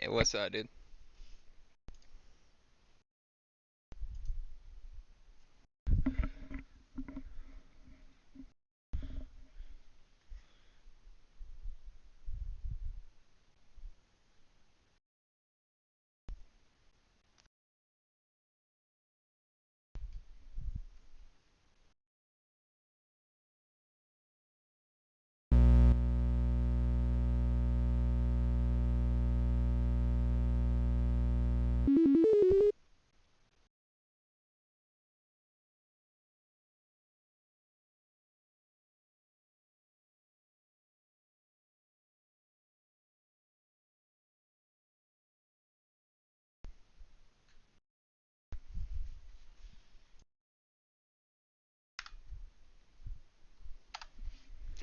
What's up, dude?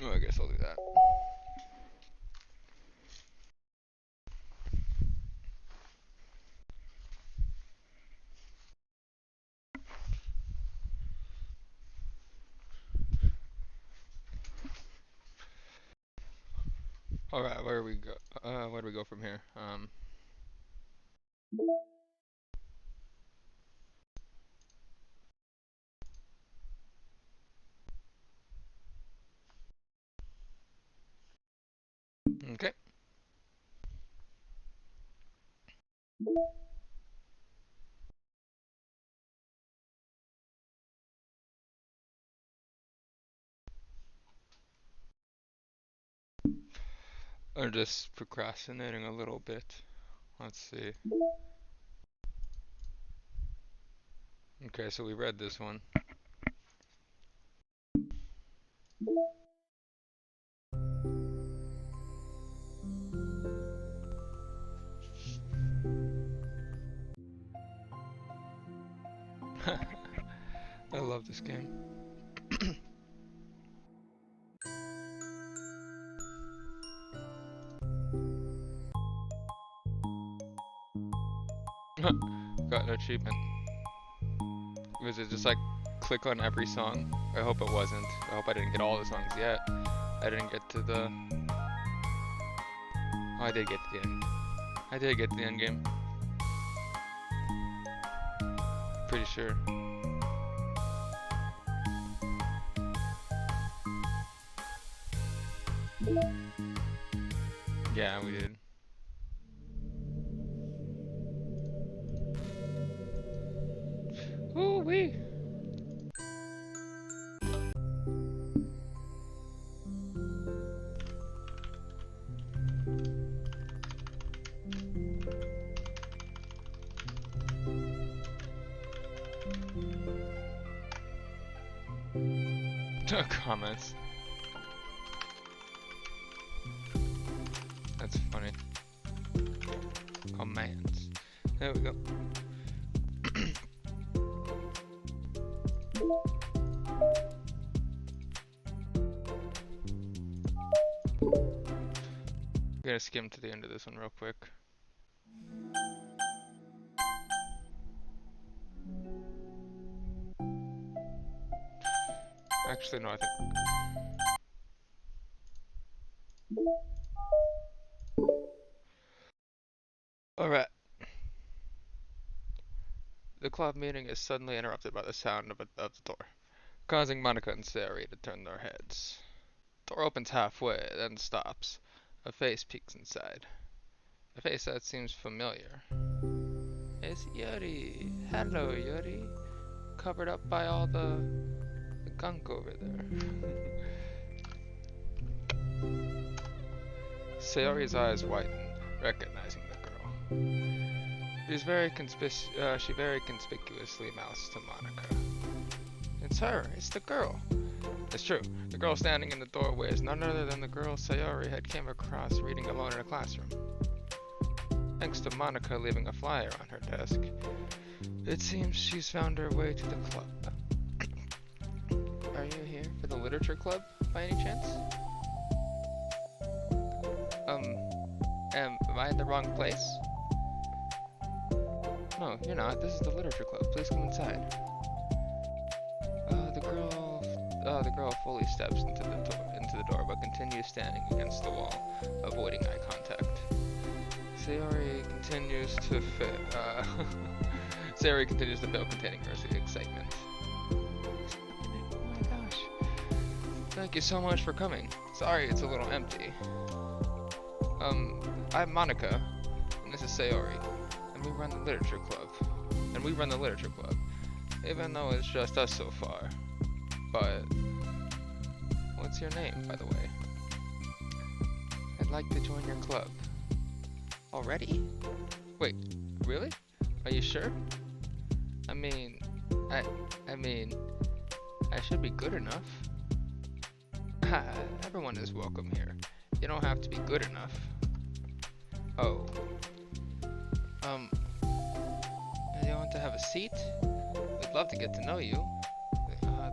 Oh, I guess I'll do that. All right, where do we go? Where do we go from here? Okay. I'm just procrastinating a little bit. Let's see. Okay, so we read this one. I love this game. Got an achievement. Was it just like click on every song? I hope it wasn't. I hope I didn't get all the songs yet. I didn't get to the. Oh, I did get to the end. I did get to the end game. Pretty sure. Yeah, we did. Ooh wee. Comments. That's funny. Commands. There we go. I'm gonna skim to the end of this one real quick. Actually, no, I think. Alright. The club meeting is suddenly interrupted by the sound of the door, causing Monica and Sari to turn their heads. The door opens halfway, then stops. A face peeks inside. A face that seems familiar. It's Yuri. Hello, Yuri. Covered up by all the gunk over there. Sayori's eyes widen, recognizing the girl. She very conspicuously mouths to Monica. It's her. It's the girl. It's true. The girl standing in the doorway is none other than the girl Sayori had came across reading alone in a classroom. Thanks to Monica leaving a flyer on her desk, it seems she's found her way to the club. Are you here for the literature club, by any chance? Am I in the wrong place? No, you're not. This is the literature club. Please come inside. The girl fully steps into the door, but continues standing against the wall, avoiding eye contact. Sayori continues to fit. Sayori continues to fail, containing her excitement. Oh my gosh! Thank you so much for coming. Sorry, it's a little empty. I'm Monica, and this is Sayori, and we run the literature club. Even though it's just us so far. But what's your name, by the way? I'd like to join your club. Already? Wait, really? Are you sure? I mean, I should be good enough. Everyone is welcome here. You don't have to be good enough. Oh. Do you want to have a seat? We'd love to get to know you.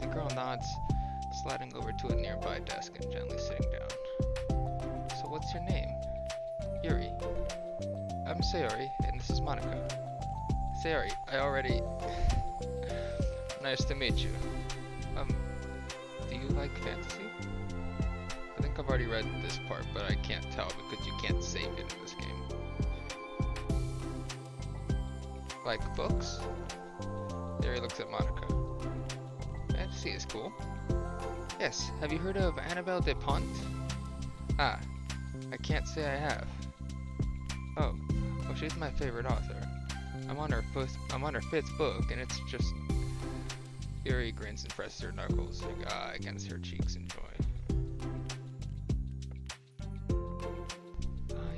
The girl nods, sliding over to a nearby desk and gently sitting down. So what's your name? Yuri. I'm Sayori, and this is Monica. Sayori, I already... Nice to meet you. Do you like fantasy? I think I've already read this part, but I can't tell because you can't save it in this game. Like books? Sayori looks at Monica. Fantasy is cool. Yes, have you heard of Annabelle de Pont? Ah, I can't say I have. Oh, well, she's my favorite author. I'm on her fifth book, and it's just... Yuri grins and presses her knuckles against her cheeks in joy.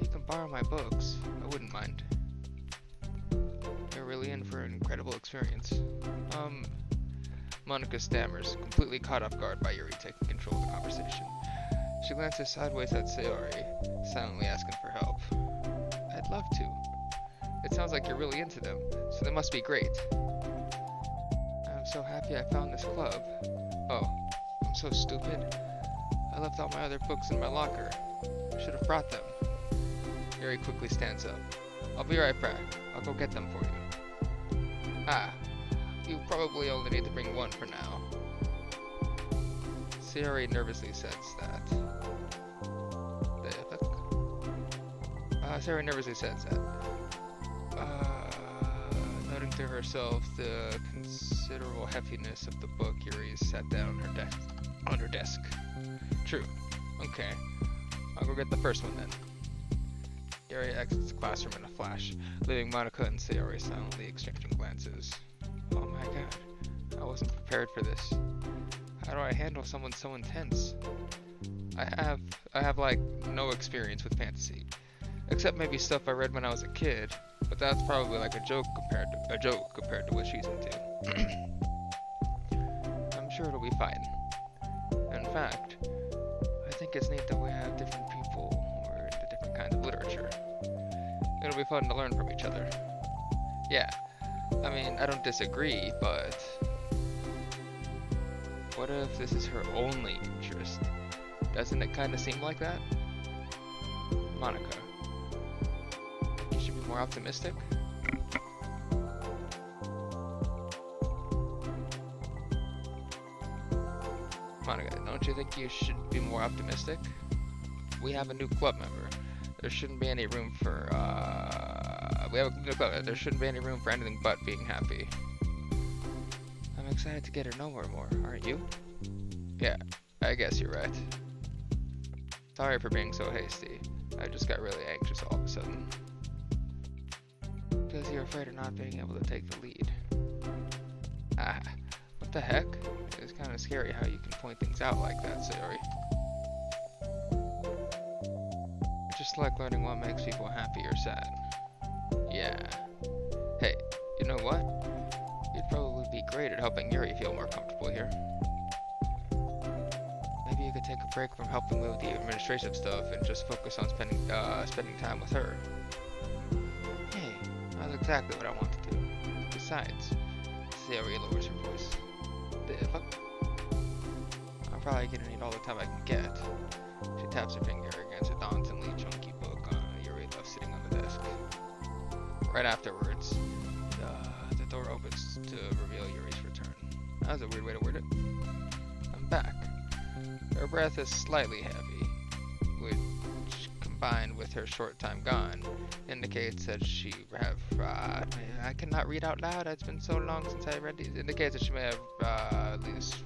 You can borrow my books. I wouldn't mind. You're really in for an incredible experience. Monica stammers, completely caught off guard by Yuri taking control of the conversation. She glances sideways at Sayori, silently asking for help. I'd love to. It sounds like you're really into them, so they must be great. I'm so happy I found this club. Oh, I'm so stupid. I left all my other books in my locker. I should have brought them. Yuri quickly stands up. I'll be right back. I'll go get them for you. Ah, you probably only need to bring one for now. Sayori nervously says that. Sayori nervously says that. Noting to herself the considerable heftiness of the book, Yuri sat down on her desk. True. Okay. I'll go get the first one then. Yuri exits the classroom in a flash, leaving Monica and Sayori silently exchanging glances. Oh my god. I wasn't prepared for this. How do I handle someone so intense? I have like no experience with fantasy. Except maybe stuff I read when I was a kid, but that's probably like a joke compared to what she's into. I'm sure it'll be fine. In fact, I think it's neat that we have different people who are into different kinds of literature. It'll be fun to learn from each other. Yeah, I mean, I don't disagree, but what if this is her only interest? Doesn't it kind of seem like that? Monica. More optimistic? Monica, don't you think you should be more optimistic? We have a new club member. There shouldn't be any room for there shouldn't be any room for anything but being happy. I'm excited to get her know her more, aren't you? Yeah, I guess you're right. Sorry for being so hasty. I just got really anxious all of a sudden. Because you're afraid of not being able to take the lead. Ah, what the heck? It's kind of scary how you can point things out like that, Sayori. I just like learning what makes people happy or sad. Yeah. Hey, you know what? You'd probably be great at helping Yuri feel more comfortable here. Maybe you could take a break from helping me with the administrative stuff and just focus on spending time with her. That's exactly what I want to do. Besides, Sayori lowers her voice. Look, I'm probably gonna need all the time I can get. She taps her finger against a dauntingly chunky book Yuri left sitting on the desk. Right afterwards, the door opens to reveal Yuri's return. That was a weird way to word it. I'm back. Her breath is slightly heavy, which combined with her short time gone, indicates that she have, I cannot read out loud, it's been so long since I read these, indicates that she may have, at least,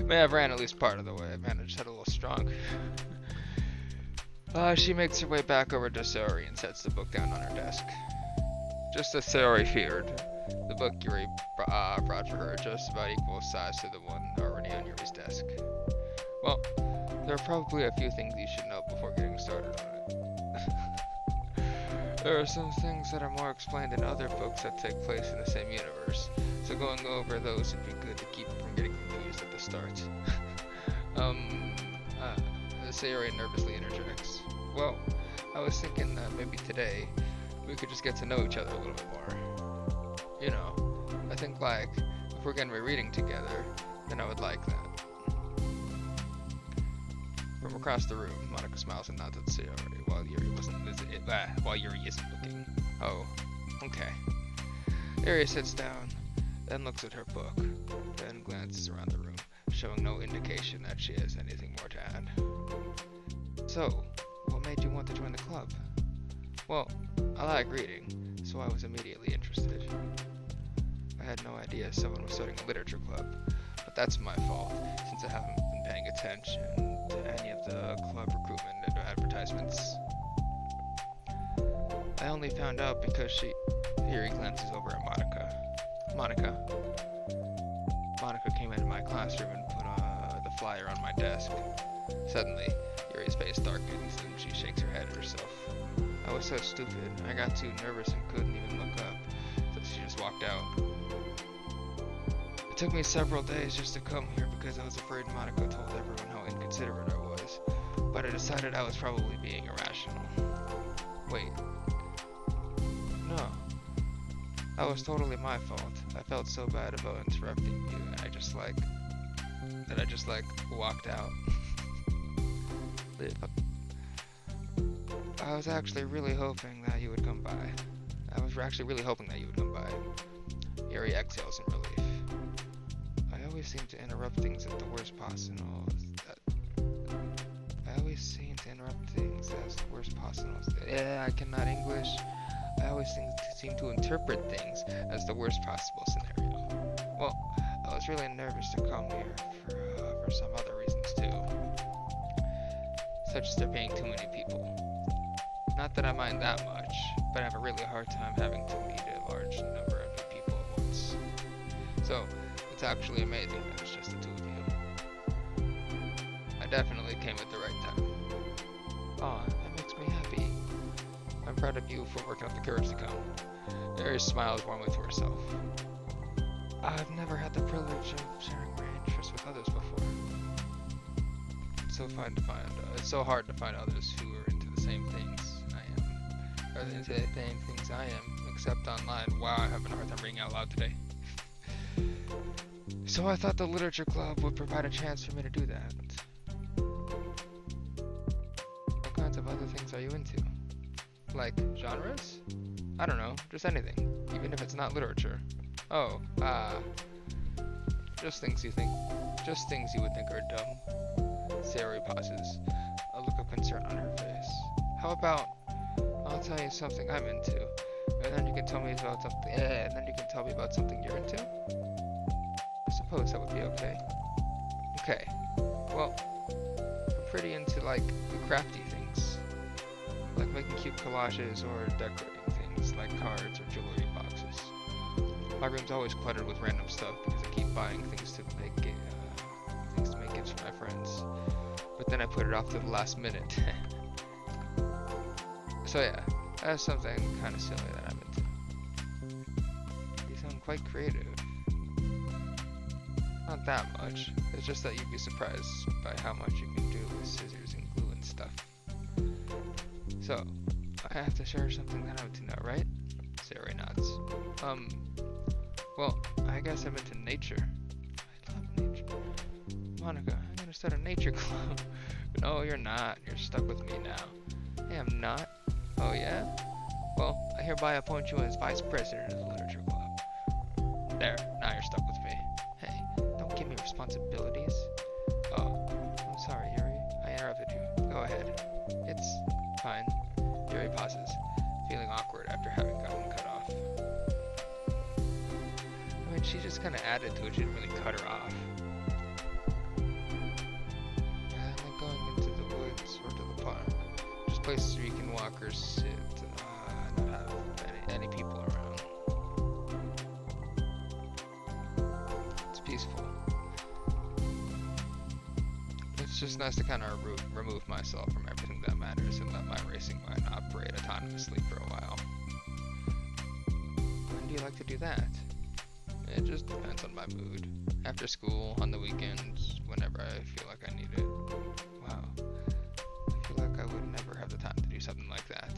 may have ran at least part of the way. Man, I just had a little strong. She makes her way back over to Sayori and sets the book down on her desk. Just as Sayori feared, the book Yuri brought for her just about equal size to the one already on Yuri's desk. Well, there are probably a few things you should know before getting started on it. There are some things that are more explained in other books that take place in the same universe, so going over those would be good to keep you from getting confused at the start. Sayori nervously interjects. Well, I was thinking that maybe today we could just get to know each other a little bit more. You know, I think like, if we're gonna be reading together, then I would like that. From across the room, Monica smiles and nods at Sayori while Yuri isn't looking. Oh, okay. Yuri sits down, then looks at her book, then glances around the room, showing no indication that she has anything more to add. So, what made you want to join the club? Well, I like reading, so I was immediately interested. I had no idea someone was starting a literature club, but that's my fault, since I haven't been paying attention to any of the club recruitment and advertisements. I only found out because Yuri glances over at Monica came into my classroom and put the flyer on my desk. Suddenly, Yuri's face darkens and she shakes her head at herself. I was so stupid. I got too nervous and couldn't even look up, so she just walked out. It took me several days just to come here because I was afraid Monica told everyone how inconsiderate I was, but I decided I was probably being irrational. Wait. No. That was totally my fault. I felt so bad about interrupting you, and I just walked out. I was actually really hoping that you would come by. Yuri exhales in relief. I always seem to interrupt things at the worst possible. Yeah, I cannot English. I always seem to interpret things as the worst possible scenario. Well, I was really nervous to come here for some other reasons too. Such as there being too many people. Not that I mind that much, but I have a really hard time having to meet a large number of new people at once. So, it's actually amazing that it's just the two of you. I definitely came at the right time. Aw, that makes me happy. I'm proud of you for working up the courage to come. Mary smiles warmly to herself. I've never had the privilege of sharing my interests with others before. It's so hard to find others who are into the same things I am, except online. Wow, I'm having a hard time reading out loud today. So I thought the literature club would provide a chance for me to do that. What kinds of other things are you into? Like genres? I don't know, just anything, even if it's not literature. Oh, just things you would think are dumb. Sayori pauses, a look of concern on her face. How about I'll tell you something I'm into, and then you can tell me about something. And then you can tell me about something you're into. I suppose that would be okay. Okay. Well, I'm pretty into like the crafty things, like making cute collages or decorating things like cards or jewelry boxes. My room's always cluttered with random stuff because I keep buying things to make gifts for my friends. But then I put it off to the last minute. So yeah, that's something kind of silly that I'm into. You sound quite creative. Not that much. It's just that you'd be surprised by how much you can do with scissors and glue and stuff. So, I have to share something that I'm into now, right? Sayori nods. Well, I guess I'm into nature. I love nature. Monica, I'm gonna start a nature club. No, you're not. You're stuck with me now. Hey, I'm not. Oh yeah? Well, I hereby appoint you as vice president of the literature club. There, now you're stuck with me. Hey, don't give me responsibilities. Oh, I'm sorry, Yuri. I interrupted you. Go ahead. she just kind of added to it. She didn't really cut her off. Like going into the woods or to the park. Just places where you can walk or sit and not have any people around. It's peaceful. It's just nice to kind of remove myself from everything that matters and let my racing mind operate autonomously for a while. When do you like to do that? It just depends on my mood. After school, on the weekends, whenever I feel like I need it. Wow. I feel like I would never have the time to do something like that.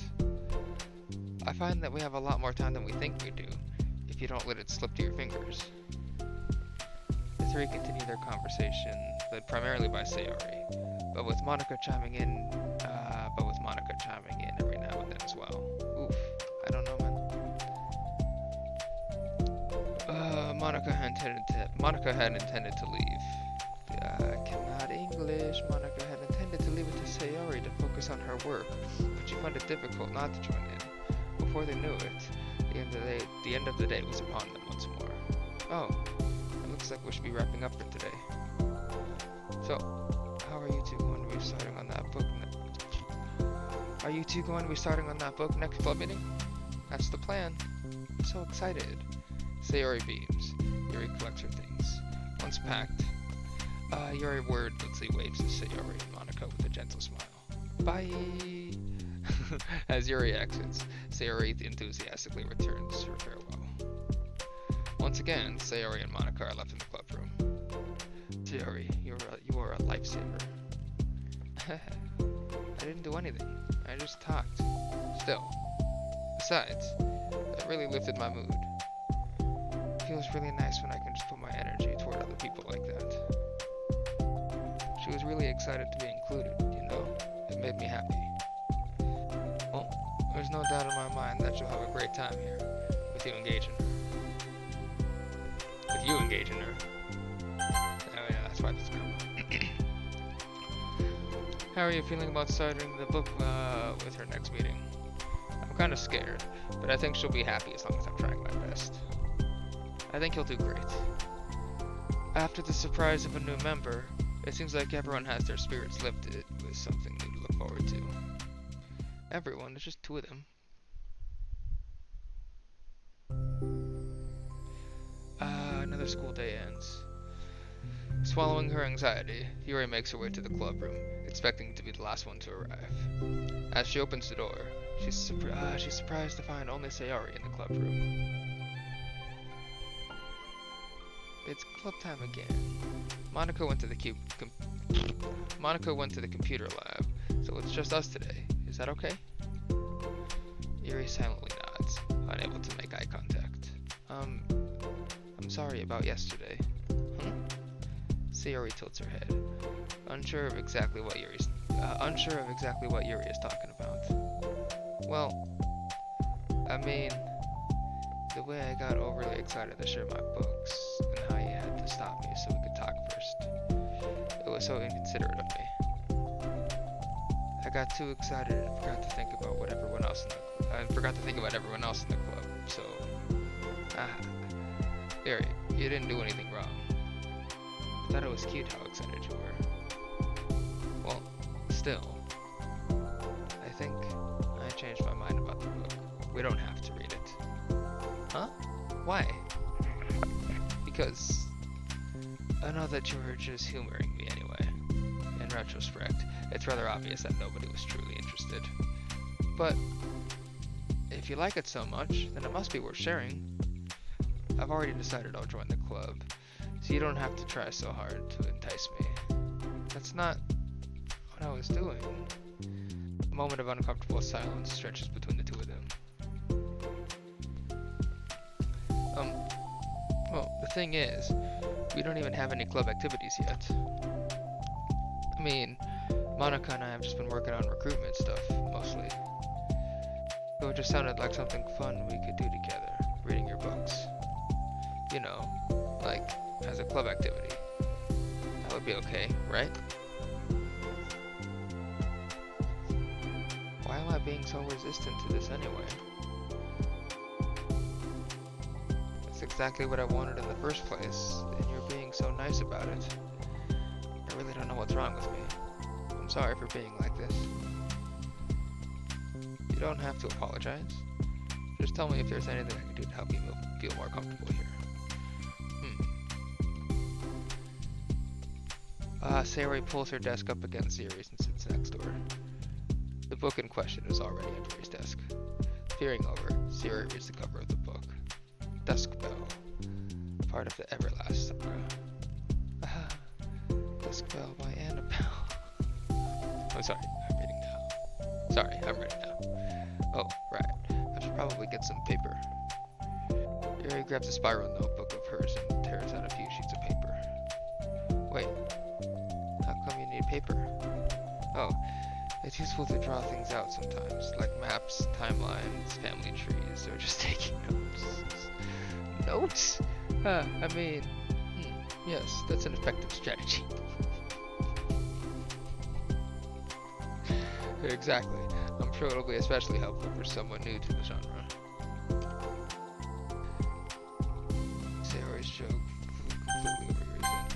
I find that we have a lot more time than we think we do, if you don't let it slip through your fingers. The three continue their conversation, led primarily by Sayori, but with Monica chiming in every now and then as well. Oof, I don't know, man. Monica had intended to leave. Cannot English. Monica had intended to leave it to Sayori to focus on her work, but she found it difficult not to join in. Before they knew it, the end of the day was upon them once more. Oh, it looks like we should be wrapping up for today. So, how are you two going to be starting on that book? Are you two going to be starting on that book next club meeting? That's the plan. I'm so excited. Sayori beams. Yuri collects her things. Once packed, Yuri wordlessly waves to Sayori and Monica with a gentle smile. Bye! As Yuri exits, Sayori enthusiastically returns her farewell. Once again, Sayori and Monica are left in the club room. Sayori, you are a lifesaver. I didn't do anything. I just talked. Still. Besides, that really lifted my mood. It feels really nice when I can just put my energy toward other people like that. She was really excited to be included, you know? It made me happy. Well, there's no doubt in my mind that you'll have a great time here, with you engaging her. With you engaging her. Oh yeah, that's why this comes. How are you feeling about starting the book with her next meeting? I'm kind of scared, but I think she'll be happy as long as I'm trying my best. I think you'll do great. After the surprise of a new member, it seems like everyone has their spirits lifted with something new to look forward to. Everyone, there's just two of them. Another school day ends. Swallowing her anxiety, Yuri makes her way to the club room, expecting to be the last one to arrive. As she opens the door, she's surprised to find only Sayori in the club room. It's club time again. Monica went to the computer lab, so it's just us today. Is that okay? Yuri silently nods, unable to make eye contact. I'm sorry about yesterday. Sayori tilts her head, unsure of exactly what Yuri is talking about. Well, I mean, the way I got overly excited to share my books, and how you had to stop me so we could talk first. It was so inconsiderate of me. I got too excited and forgot to think about everyone else in the club. So, Yuri, you didn't do anything wrong. I thought it was cute how excited you were. Well, still, I think I changed my mind about the book. We don't have to read it. Huh? Why? Because I know that you were just humoring me anyway. In retrospect, it's rather obvious that nobody was truly interested. But if you like it so much, then it must be worth sharing. I've already decided I'll join the club, so you don't have to try so hard to entice me. That's not what I was doing. A moment of uncomfortable silence stretches between the two of them. Well, the thing is, we don't even have any club activities yet. I mean, Monica and I have just been working on recruitment stuff, mostly. So it just sounded like something fun we could do together, reading your books. You know, like, as a club activity. That would be okay, right? Why am I being so resistant to this anyway? It's exactly what I wanted in the first place, and you're being so nice about it. I really don't know what's wrong with me. I'm sorry for being like this. You don't have to apologize. Just tell me if there's anything I can do to help you feel more comfortable here. Sayori pulls her desk up against Yuri's and sits next to her. The book in question is already on Yuri's desk. Peering over, Sayori reads the cover of the book. Dusk Bell, part of the Everlast saga. Dusk Bell by Annabelle. I'm sorry, I'm reading now. Sorry, I'm ready now. Oh, right. I should probably get some paper. Yuri grabs a spiral notebook of hers and tears out a few sheets of paper. Wait, how come you need paper? Oh, it's useful to draw things out sometimes, like maps, timelines, family trees, or just taking notes. Notes? Yes, that's an effective strategy. Exactly. I'm sure it'll be especially helpful for someone new to the genre. Sayori's joke flew completely over Yuri's head.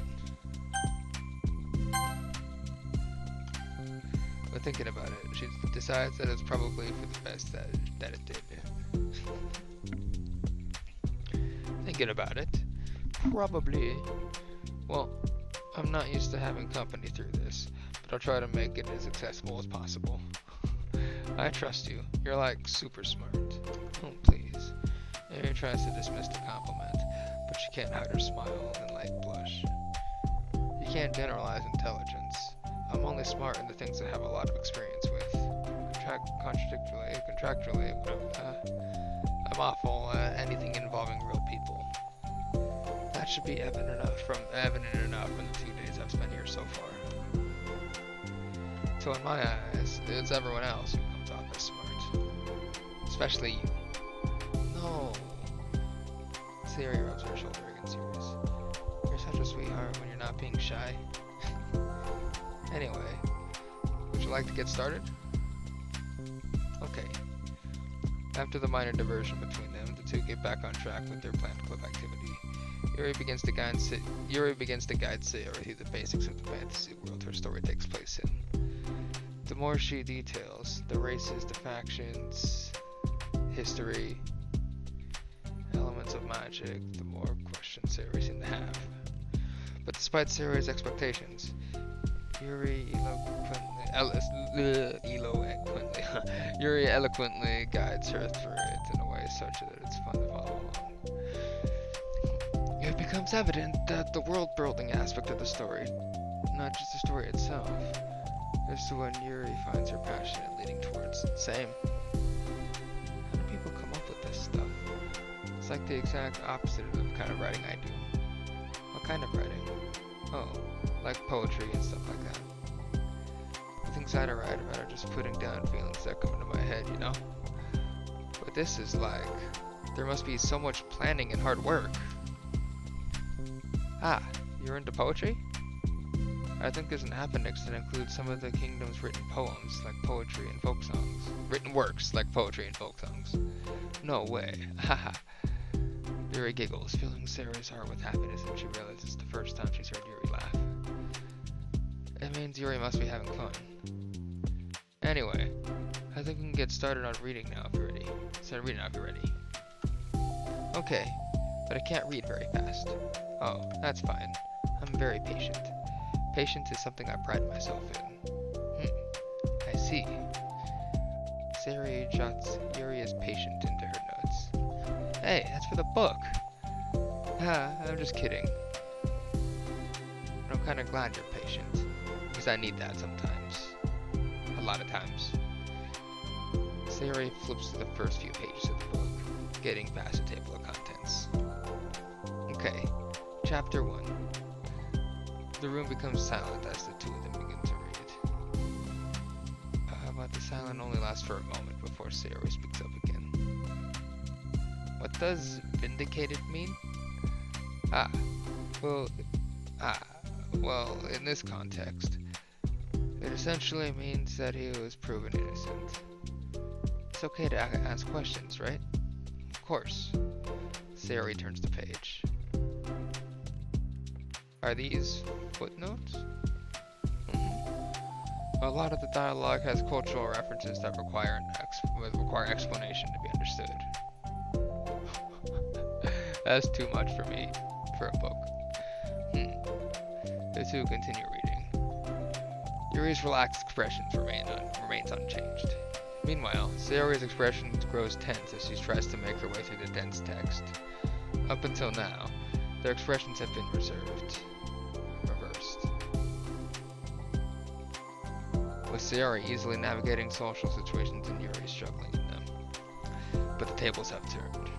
But thinking about it, she decides that it's probably for the best that it did. Thinking about it, probably. Well, I'm not used to having company through this, but I'll try to make it as accessible as possible. I trust you. You're like super smart. Oh, please. Yuri tries to dismiss the compliment, but she can't hide her smile and light blush. You can't generalize intelligence. I'm only smart in the things I have a lot of experience with. Contractually, I'm awful at anything involving real people. That should be evident enough in the 2 days I've spent here so far. So in my eyes, it's everyone else who comes off as smart. Especially you. No. Sayori rubs her shoulder against yours. You're such a sweetheart when you're not being shy. Anyway, would you like to get started? Okay. After the minor diversion between them, the two get back on track with their planned club activity. Yuri begins to guide Sayori through the basics of the fantasy world her story takes place in. The more she details, the races, the factions, history, elements of magic, the more questions Sayori seems to have. But despite Sayori's expectations, Yuri eloquently guides her through it in a way such that it's fun to follow along. It becomes evident that the world-building aspect of the story, not just the story itself, is the one Yuri finds her passion leading towards. Same. How do people come up with this stuff? It's like the exact opposite of the kind of writing I do. What kind of writing? Oh, like poetry and stuff like that. The things I write about are just putting down feelings that come into my head, you know? But this is like, there must be so much planning and hard work. Ah, you're into poetry? I think there's an appendix that includes some of the kingdom's written poems, like poetry and folk songs. Written works, like poetry and folk songs. No way. Haha. Yuri giggles, filling Sayori's heart with happiness as she realizes it's the first time she's heard Yuri laugh. It means Yuri must be having fun. Anyway, I think we can get started on reading now if you're ready. Okay, but I can't read very fast. Oh, that's fine. I'm very patient. Patience is something I pride myself in. I see. Sayori jots Yuri is patient into her notes. Hey, that's for the book. I'm just kidding. But I'm kind of glad you're patient, because I need that sometimes. A lot of times. Sayori flips to the first few pages of the book, getting past the table of contents. Okay, chapter 1. The room becomes silent as the two of them begin to read. But the silence only lasts for a moment before Sayori speaks up again. What does vindicated mean? Well, in this context, it essentially means that he was proven innocent. It's okay to ask questions, right? Of course. Sayori turns the page. Are these footnotes? A lot of the dialogue has cultural references that require explanation to be understood. That's too much for me, for a book. The two continue reading. Yuri's relaxed expression remains unchanged. Meanwhile, Sayori's expression grows tense as she tries to make her way through the dense text. Up until now, their expressions have been reversed. With Sayori easily navigating social situations and Yuri struggling in them. But the tables have turned.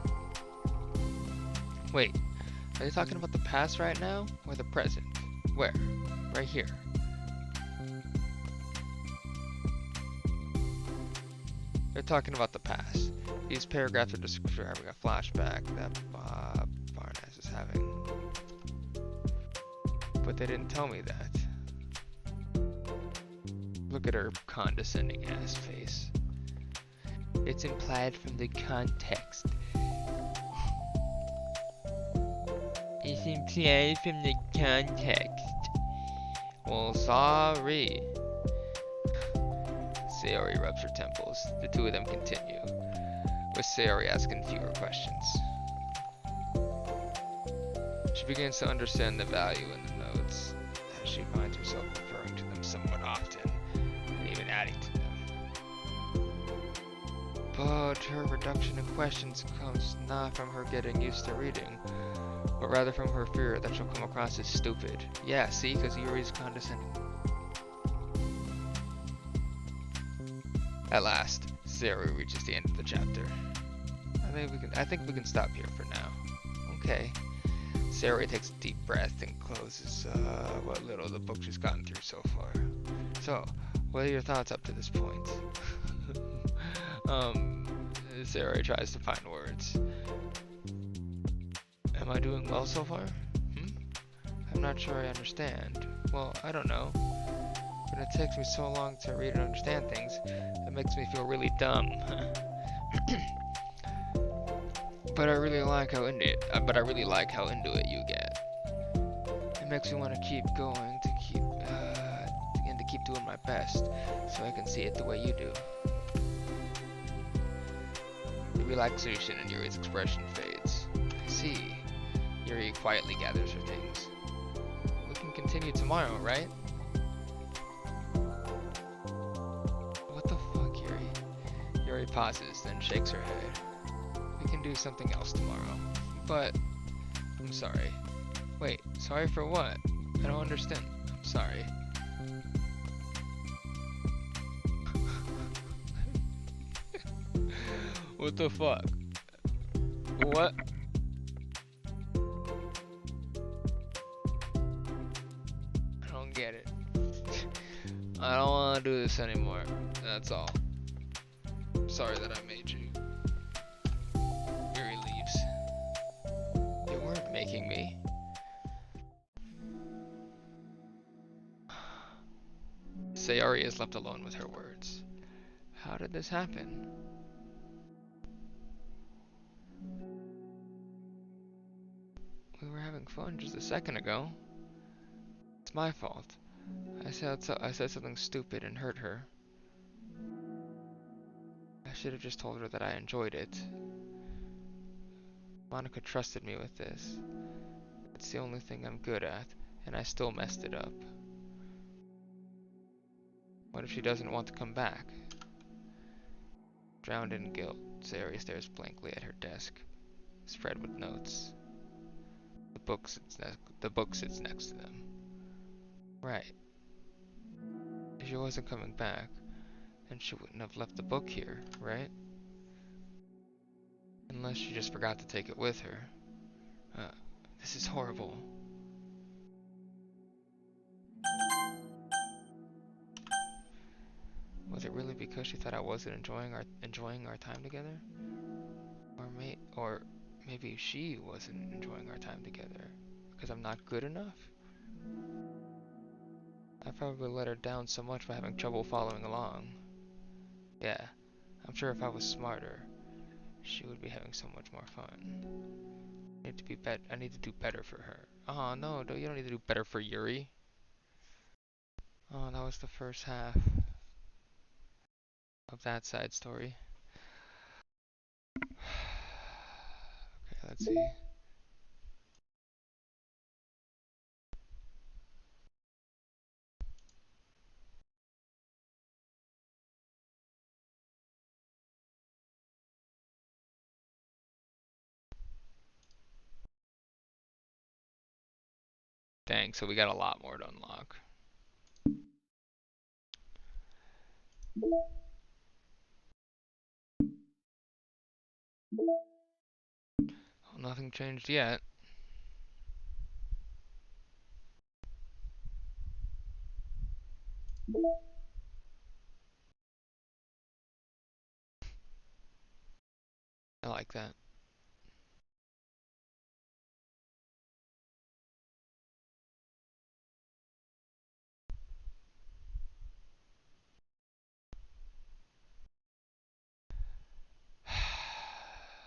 Wait, are they talking about the past right now, or the present? Where? Right here. They're talking about the past. These paragraphs are describing a flashback that Bob Barnes is having. But they didn't tell me that. Look at her condescending ass face. It's implied from the context. It's implied from the context. Well, sorry. Sayori rubs her temples. The two of them continue, with Sayori asking fewer questions. She begins to understand the value in the notes, as she finds herself referring to them somewhat often, and even adding to them. But her reduction in questions comes not from her getting used to reading, but rather from her fear that she'll come across as stupid. Yeah, see, because Yuri's condescending. At last, Sayori reaches the end of the chapter. I think we can stop here for now. Okay. Sayori takes a deep breath and closes what little the book she's gotten through so far. So, what are your thoughts up to this point? Sayori tries to find words. Am I doing well so far? I'm not sure I understand. Well, I don't know. But it takes me so long to read and understand things, it makes me feel really dumb. But I really like how into it you get. It makes me want to keep going, to keep doing my best, so I can see it the way you do. The relaxation in Yuri's expression fades. I see. Yuri quietly gathers her things. We can continue tomorrow, right? What the fuck, Yuri? Yuri pauses, then shakes her head. We can do something else tomorrow. But I'm sorry. Wait, sorry for what? I don't understand. I'm sorry. What the fuck? What? I don't get it. I don't want to do this anymore. That's all. I'm sorry that I made you. Yuri leaves. You weren't making me. Sayori is left alone with her words. How did this happen? We were having fun just a second ago. It's my fault. I said something stupid and hurt her. I should have just told her that I enjoyed it. Monica trusted me with this. It's the only thing I'm good at, and I still messed it up. What if she doesn't want to come back? Drowned in guilt, Sayori stares blankly at her desk, spread with notes. The book sits next to them. Right. If she wasn't coming back, then she wouldn't have left the book here, right? Unless she just forgot to take it with her. This is horrible. Was it really because she thought I wasn't enjoying our time together? Or maybe she wasn't enjoying our time together because I'm not good enough? I probably let her down so much by having trouble following along. Yeah, I'm sure if I was smarter, she would be having so much more fun. I need to do better for her. Oh no, you don't need to do better for Yuri. Oh, that was the first half of that side story. Okay, let's see. Dang, so we got a lot more to unlock. Well, nothing changed yet. I like that.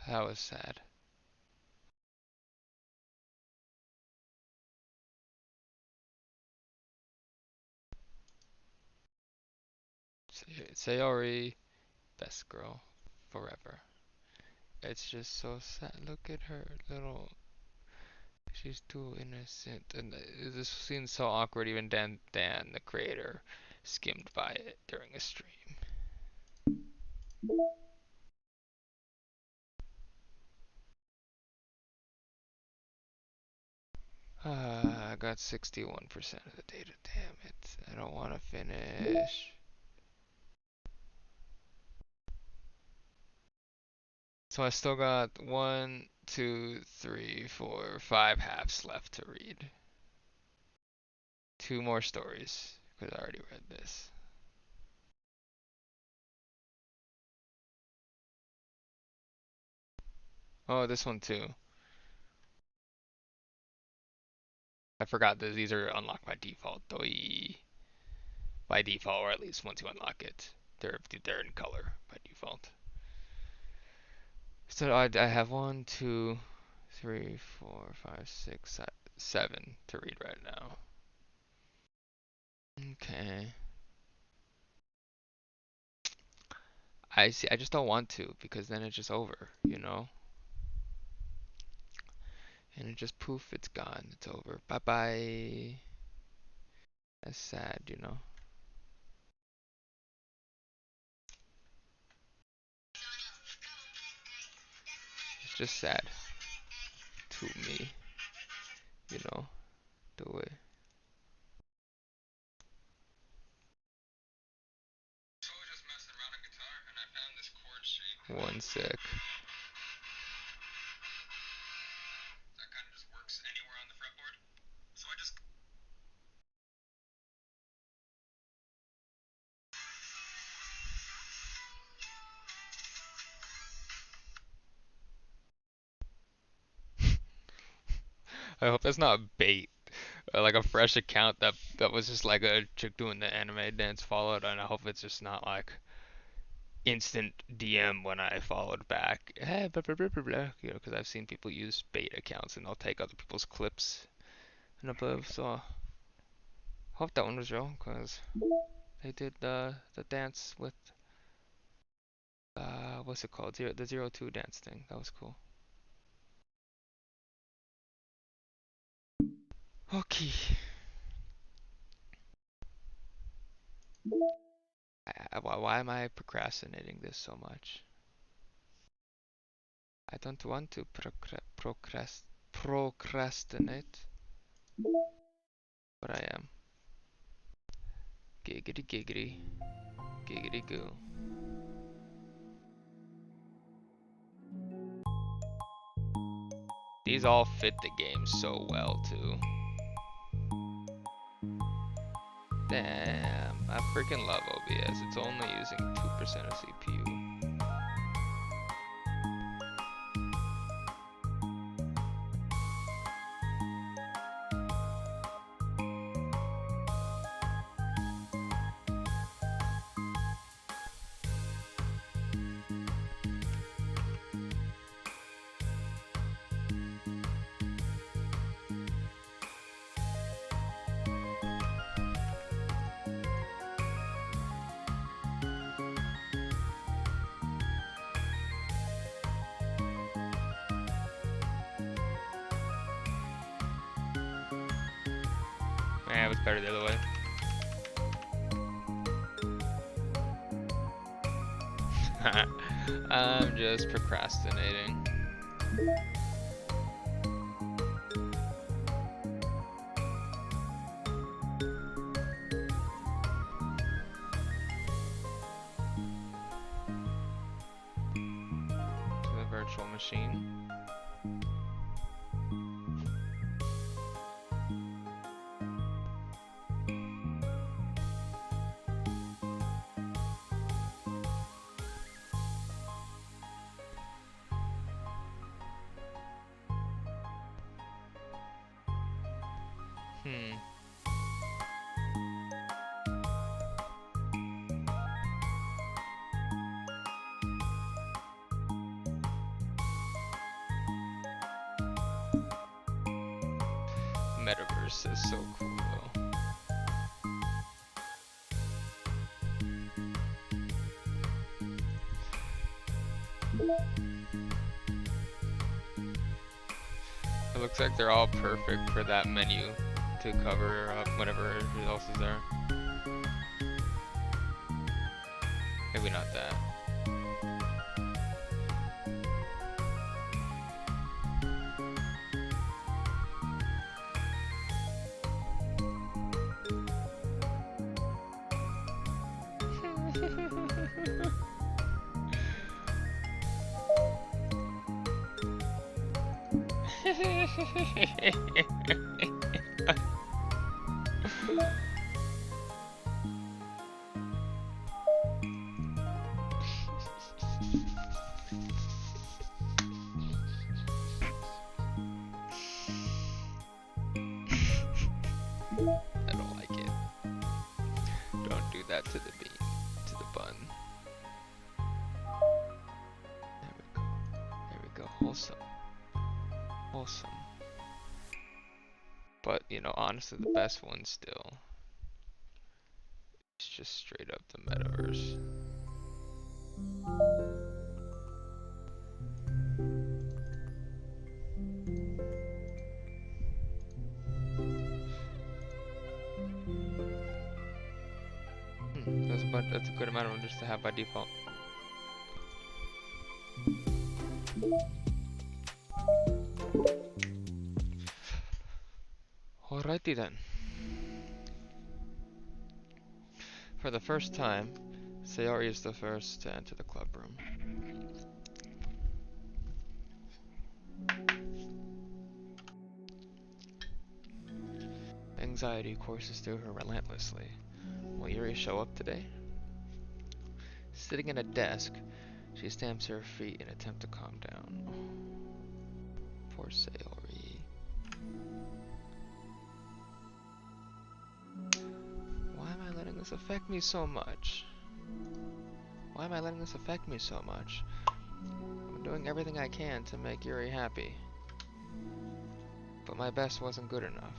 That was sad. Sayori, best girl forever. It's just so sad. Look at her little. She's too innocent, and this seems so awkward. Even Dan, the creator, skimmed by it during a stream. I got 61% of the data. Damn it! I don't want to finish. So I still got 1, 2, 3, 4, 5 halves left to read. 2 more stories, because I already read this. Oh, this one too. I forgot that these are unlocked by default. Doi. By default, or at least once you unlock it, they're in color by default. So I have 1, 2, 3, 4, 5, 6, 7 to read right now. Okay. I see. I just don't want to because then it's just over, you know? And it just poof, it's gone. It's over. Bye bye. That's sad, you know? It's just sad to me, you know? The way. One sec. I hope that's not bait. Like a fresh account that was just like a chick doing the anime dance followed, and I hope it's just not like instant DM when I followed back. Hey, blah, blah, blah, blah, blah. You know, because I've seen people use bait accounts and they'll take other people's clips and above. So I hope that one was real, because they did the dance with what's it called? The 02 dance thing. That was cool. Okay. Why am I procrastinating this so much? I don't want to procrastinate, but I am. Giggity giggity. Giggity goo. These all fit the game so well too. Damn, I freaking love OBS. It's only using 2% of CPU. it was better the other way. I'm just procrastinating. To the virtual machine. Hmm. Metaverse is so cool though. It looks like they're all perfect for that menu to cover up whatever else is there. Maybe not that. I don't like it. Don't do that to the bean, to the bun. There we go. There we go. Wholesome. Wholesome. But, you know, honestly, the best one still is just straight up the metaverse. That's a good amount of them just to have by default. Alrighty then. For the first time, Sayori is the first to enter the club room. Anxiety courses through her relentlessly. Will Yuri show up today? Sitting at a desk, she stamps her feet in an attempt to calm down. Poor Sayori. Why am I letting this affect me so much? Why am I letting this affect me so much? I'm doing everything I can to make Yuri happy. But my best wasn't good enough.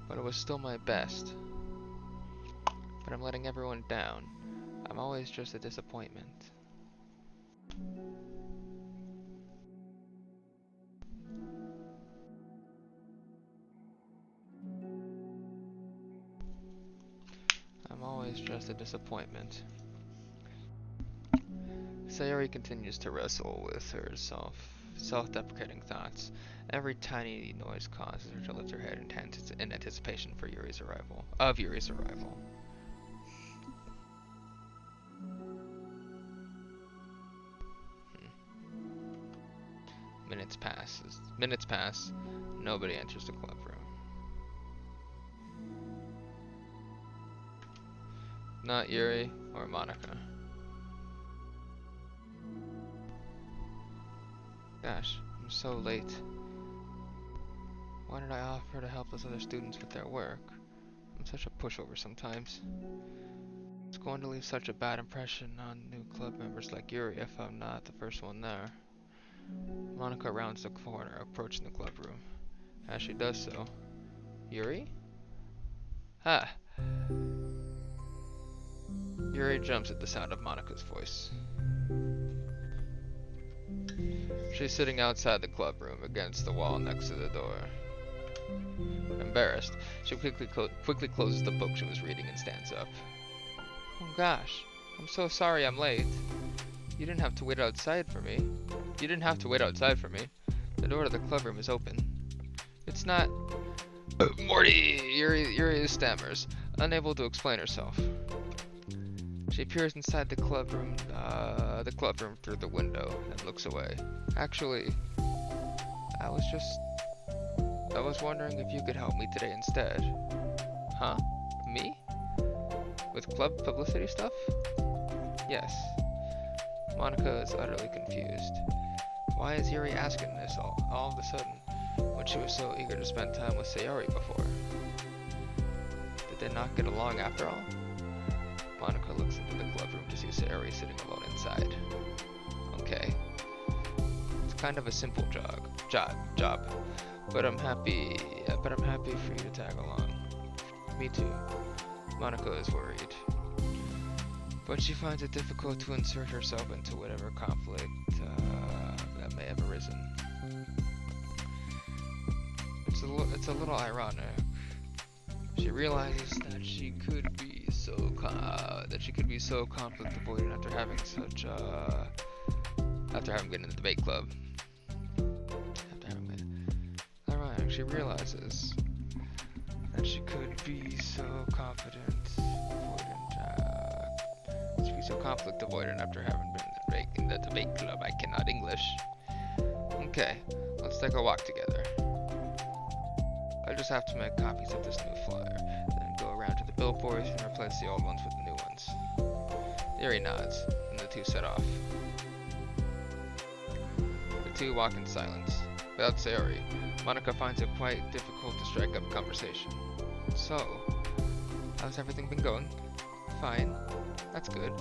But it was still my best. But I'm letting everyone down. I'm always just a disappointment. I'm always just a disappointment. Sayori continues to wrestle with her self-deprecating thoughts. Every tiny noise causes her to lift her head in anticipation for Yuri's arrival. Minutes pass. Nobody enters the club room. Not Yuri or Monica. Gosh, I'm so late. Why did I offer to help those other students with their work? I'm such a pushover sometimes. It's going to leave such a bad impression on new club members like Yuri if I'm not the first one there. Monica rounds the corner, approaching the club room. As she does so, Yuri? Ha! Yuri jumps at the sound of Monica's voice. She's sitting outside the club room against the wall next to the door. Embarrassed, she quickly closes the book she was reading and stands up. Oh gosh, I'm so sorry I'm late. You didn't have to wait outside for me. You didn't have to wait outside for me. The door to the club room is open. It's not... Morty! Yuri stammers, unable to explain herself. She peers inside the club room through the window and looks away. Actually, I was wondering if you could help me today instead. Huh? Me? With club publicity stuff? Yes. Monica is utterly confused. Why is Yuri asking this all of a sudden, when she was so eager to spend time with Sayori before? Did they not get along after all? Monica looks into the club room to see Sayori sitting alone inside. Okay. It's kind of a simple job. But I'm happy for you to tag along. Me too. Monica is worried. But she finds it difficult to insert herself into whatever conflict that may have arisen. It's a little ironic. She realizes that she could be so conflict avoidant after having been in the debate club. Ironic. She realizes that she could be so conflict avoidant after having been in the debate club. I cannot English. Okay, let's take a walk together. I just have to make copies of this new flyer, then go around to the billboards and replace the old ones with the new ones. Yuri nods, and the two set off. The two walk in silence. Without Sayori, Monica finds it quite difficult to strike up a conversation. So, how's everything been going? Fine. That's good.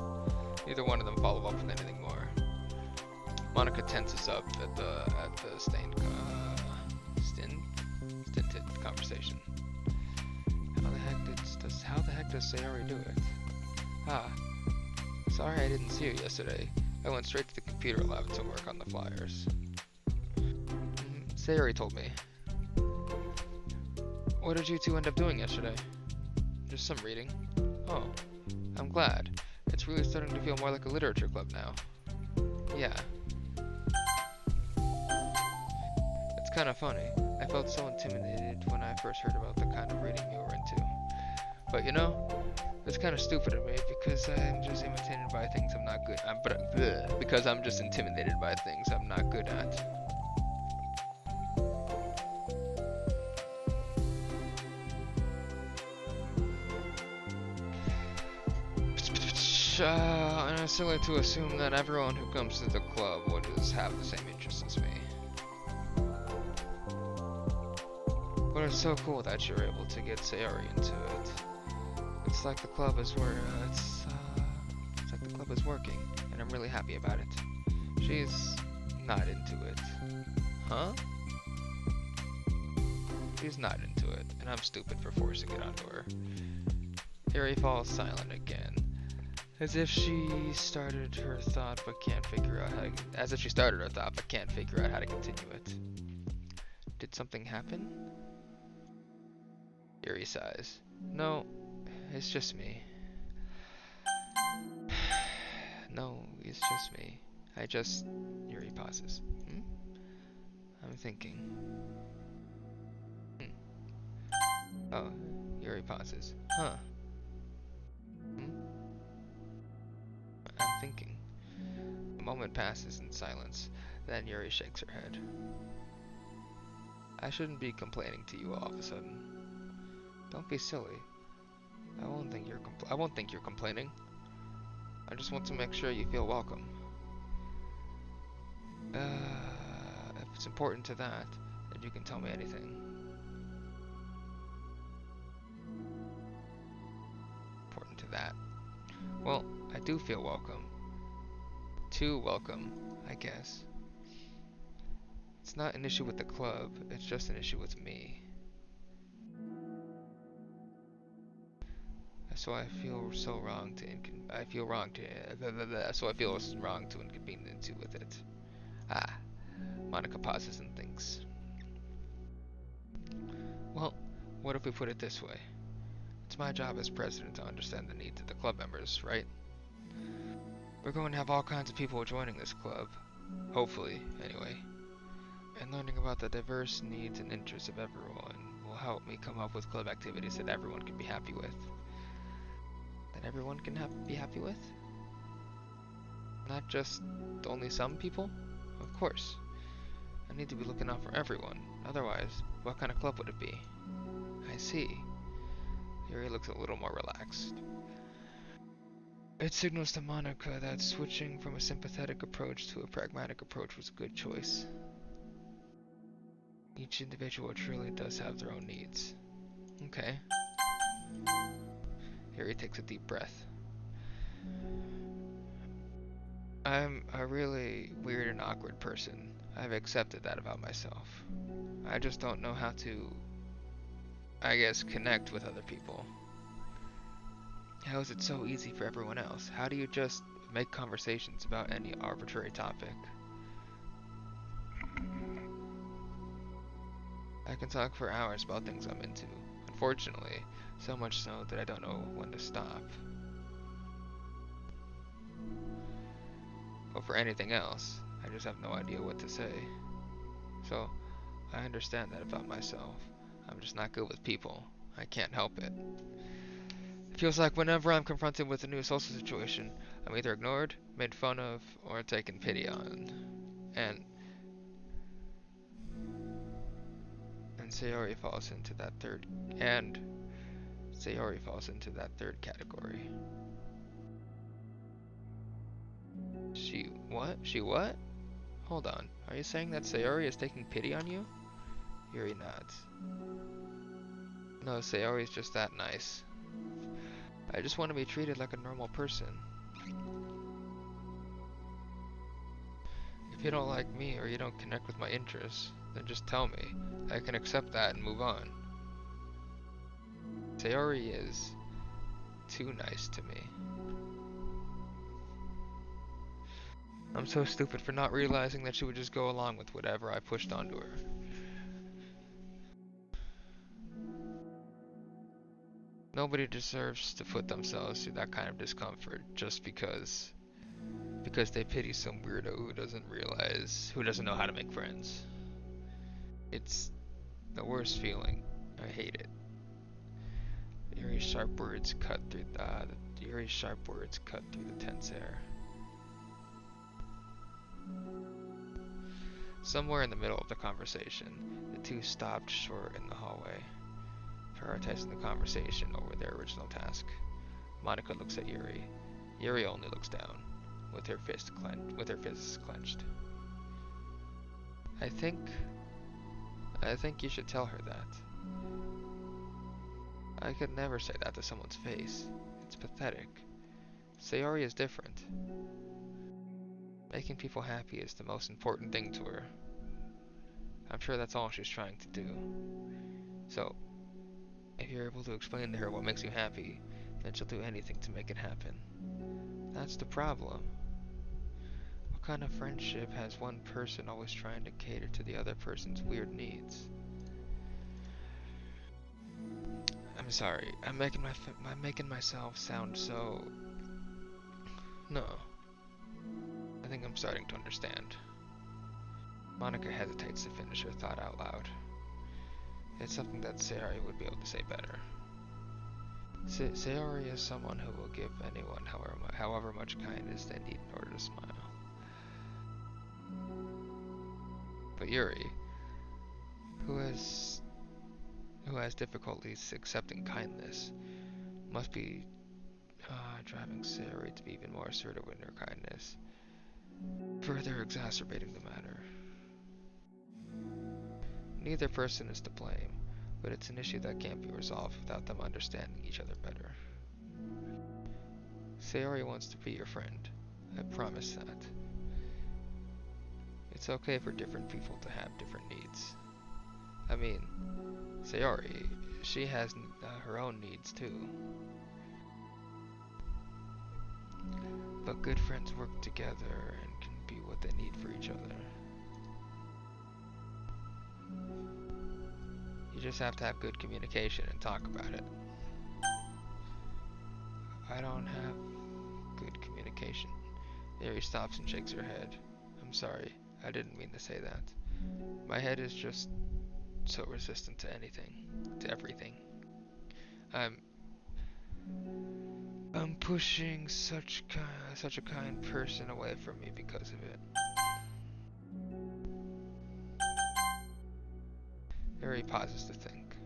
Neither one of them follow up with anything more. Monica tenses up at the stinted conversation. How the heck does Sayori do it? Sorry I didn't see you yesterday. I went straight to the computer lab to work on the flyers. Sayori told me. What did you two end up doing yesterday? Just some reading. Oh, I'm glad. It's really starting to feel more like a literature club now. Yeah. It's kind of funny. I felt so intimidated when I first heard about the kind of reading you were into. But you know, it's kind of stupid of me because I'm just intimidated by things I'm not good at. Because I'm just intimidated by things I'm not good at. And it's silly to assume that everyone who comes to the club would have the same interests as me. But it's so cool that you're able to get Sayori into it. It's like the club is working, and I'm really happy about it. She's not into it. Huh? She's not into it, and I'm stupid for forcing it onto her. Yuri falls silent again. As if she started her thought but can't figure out how to continue it. Did something happen? Yuri sighs. No, it's just me. No, it's just me. Yuri pauses. I'm thinking. Oh, Yuri pauses. Huh. I'm thinking. A moment passes in silence, then Yuri shakes her head. I shouldn't be complaining to you all of a sudden. Don't be silly. I won't think you're complaining. I just want to make sure you feel welcome. If it's important to that, then you can tell me anything. Important to that. Well, I do feel welcome. Too welcome, I guess. It's not an issue with the club, it's just an issue with me. So I feel wrong to inconvenience you with it. Monica pauses and thinks. Well, what if we put it this way? It's my job as president to understand the needs of the club members, right? We're going to have all kinds of people joining this club. Hopefully, anyway. And learning about the diverse needs and interests of everyone will help me come up with club activities that everyone can be happy with. That everyone can be happy with? Not just only some people? Of course. I need to be looking out for everyone. Otherwise, what kind of club would it be? I see. Yuri looks a little more relaxed. It signals to Monica that switching from a sympathetic approach to a pragmatic approach was a good choice. Each individual truly does have their own needs. Okay. Yuri takes a deep breath. I'm a really weird and awkward person. I've accepted that about myself. I just don't know how to, I guess, connect with other people. How is it so easy for everyone else? How do you just make conversations about any arbitrary topic? I can talk for hours about things I'm into. Unfortunately, so much so that I don't know when to stop. But for anything else, I just have no idea what to say. So, I understand that about myself. I'm just not good with people. I can't help it. It feels like whenever I'm confronted with a new social situation, I'm either ignored, made fun of, or taken pity on. And Sayori falls into that third category. She what? She what? Hold on. Are you saying that Sayori is taking pity on you? Yuri nods. No, Sayori's just that nice. I just want to be treated like a normal person. If you don't like me or you don't connect with my interests, then just tell me. I can accept that and move on. Sayori is too nice to me. I'm so stupid for not realizing that she would just go along with whatever I pushed onto her. Nobody deserves to put themselves through that kind of discomfort just because they pity some weirdo who doesn't know how to make friends. It's the worst feeling. I hate it. Yuri's sharp words cut through the tense air. Somewhere in the middle of the conversation, the two stopped short in the hallway, prioritizing the conversation over their original task. Monica looks at Yuri. Yuri only looks down, with her fists clenched. I think you should tell her that. I could never say that to someone's face. It's pathetic. Sayori is different. Making people happy is the most important thing to her. I'm sure that's all she's trying to do. So, if you're able to explain to her what makes you happy, then she'll do anything to make it happen. That's the problem. What kind of friendship has one person always trying to cater to the other person's weird needs? I'm sorry. I'm making myself sound so... No. I think I'm starting to understand. Monica hesitates to finish her thought out loud. It's something that Sayori would be able to say better. Sayori is someone who will give anyone however much kindness they need in order to smile. But Yuri, who has difficulties accepting kindness, must be driving Sayori to be even more assertive in her kindness, further exacerbating the matter. Neither person is to blame, but it's an issue that can't be resolved without them understanding each other better. Sayori wants to be your friend. I promise that. It's okay for different people to have different needs. I mean, Sayori, she has her own needs too. But good friends work together and can be what they need for each other. You just have to have good communication and talk about it. I don't have good communication. Yuri stops and shakes her head. I'm sorry, I didn't mean to say that. My head is just so resistant to anything, to everything. I'm pushing such a kind person away from me because of it. Yuri pauses to think.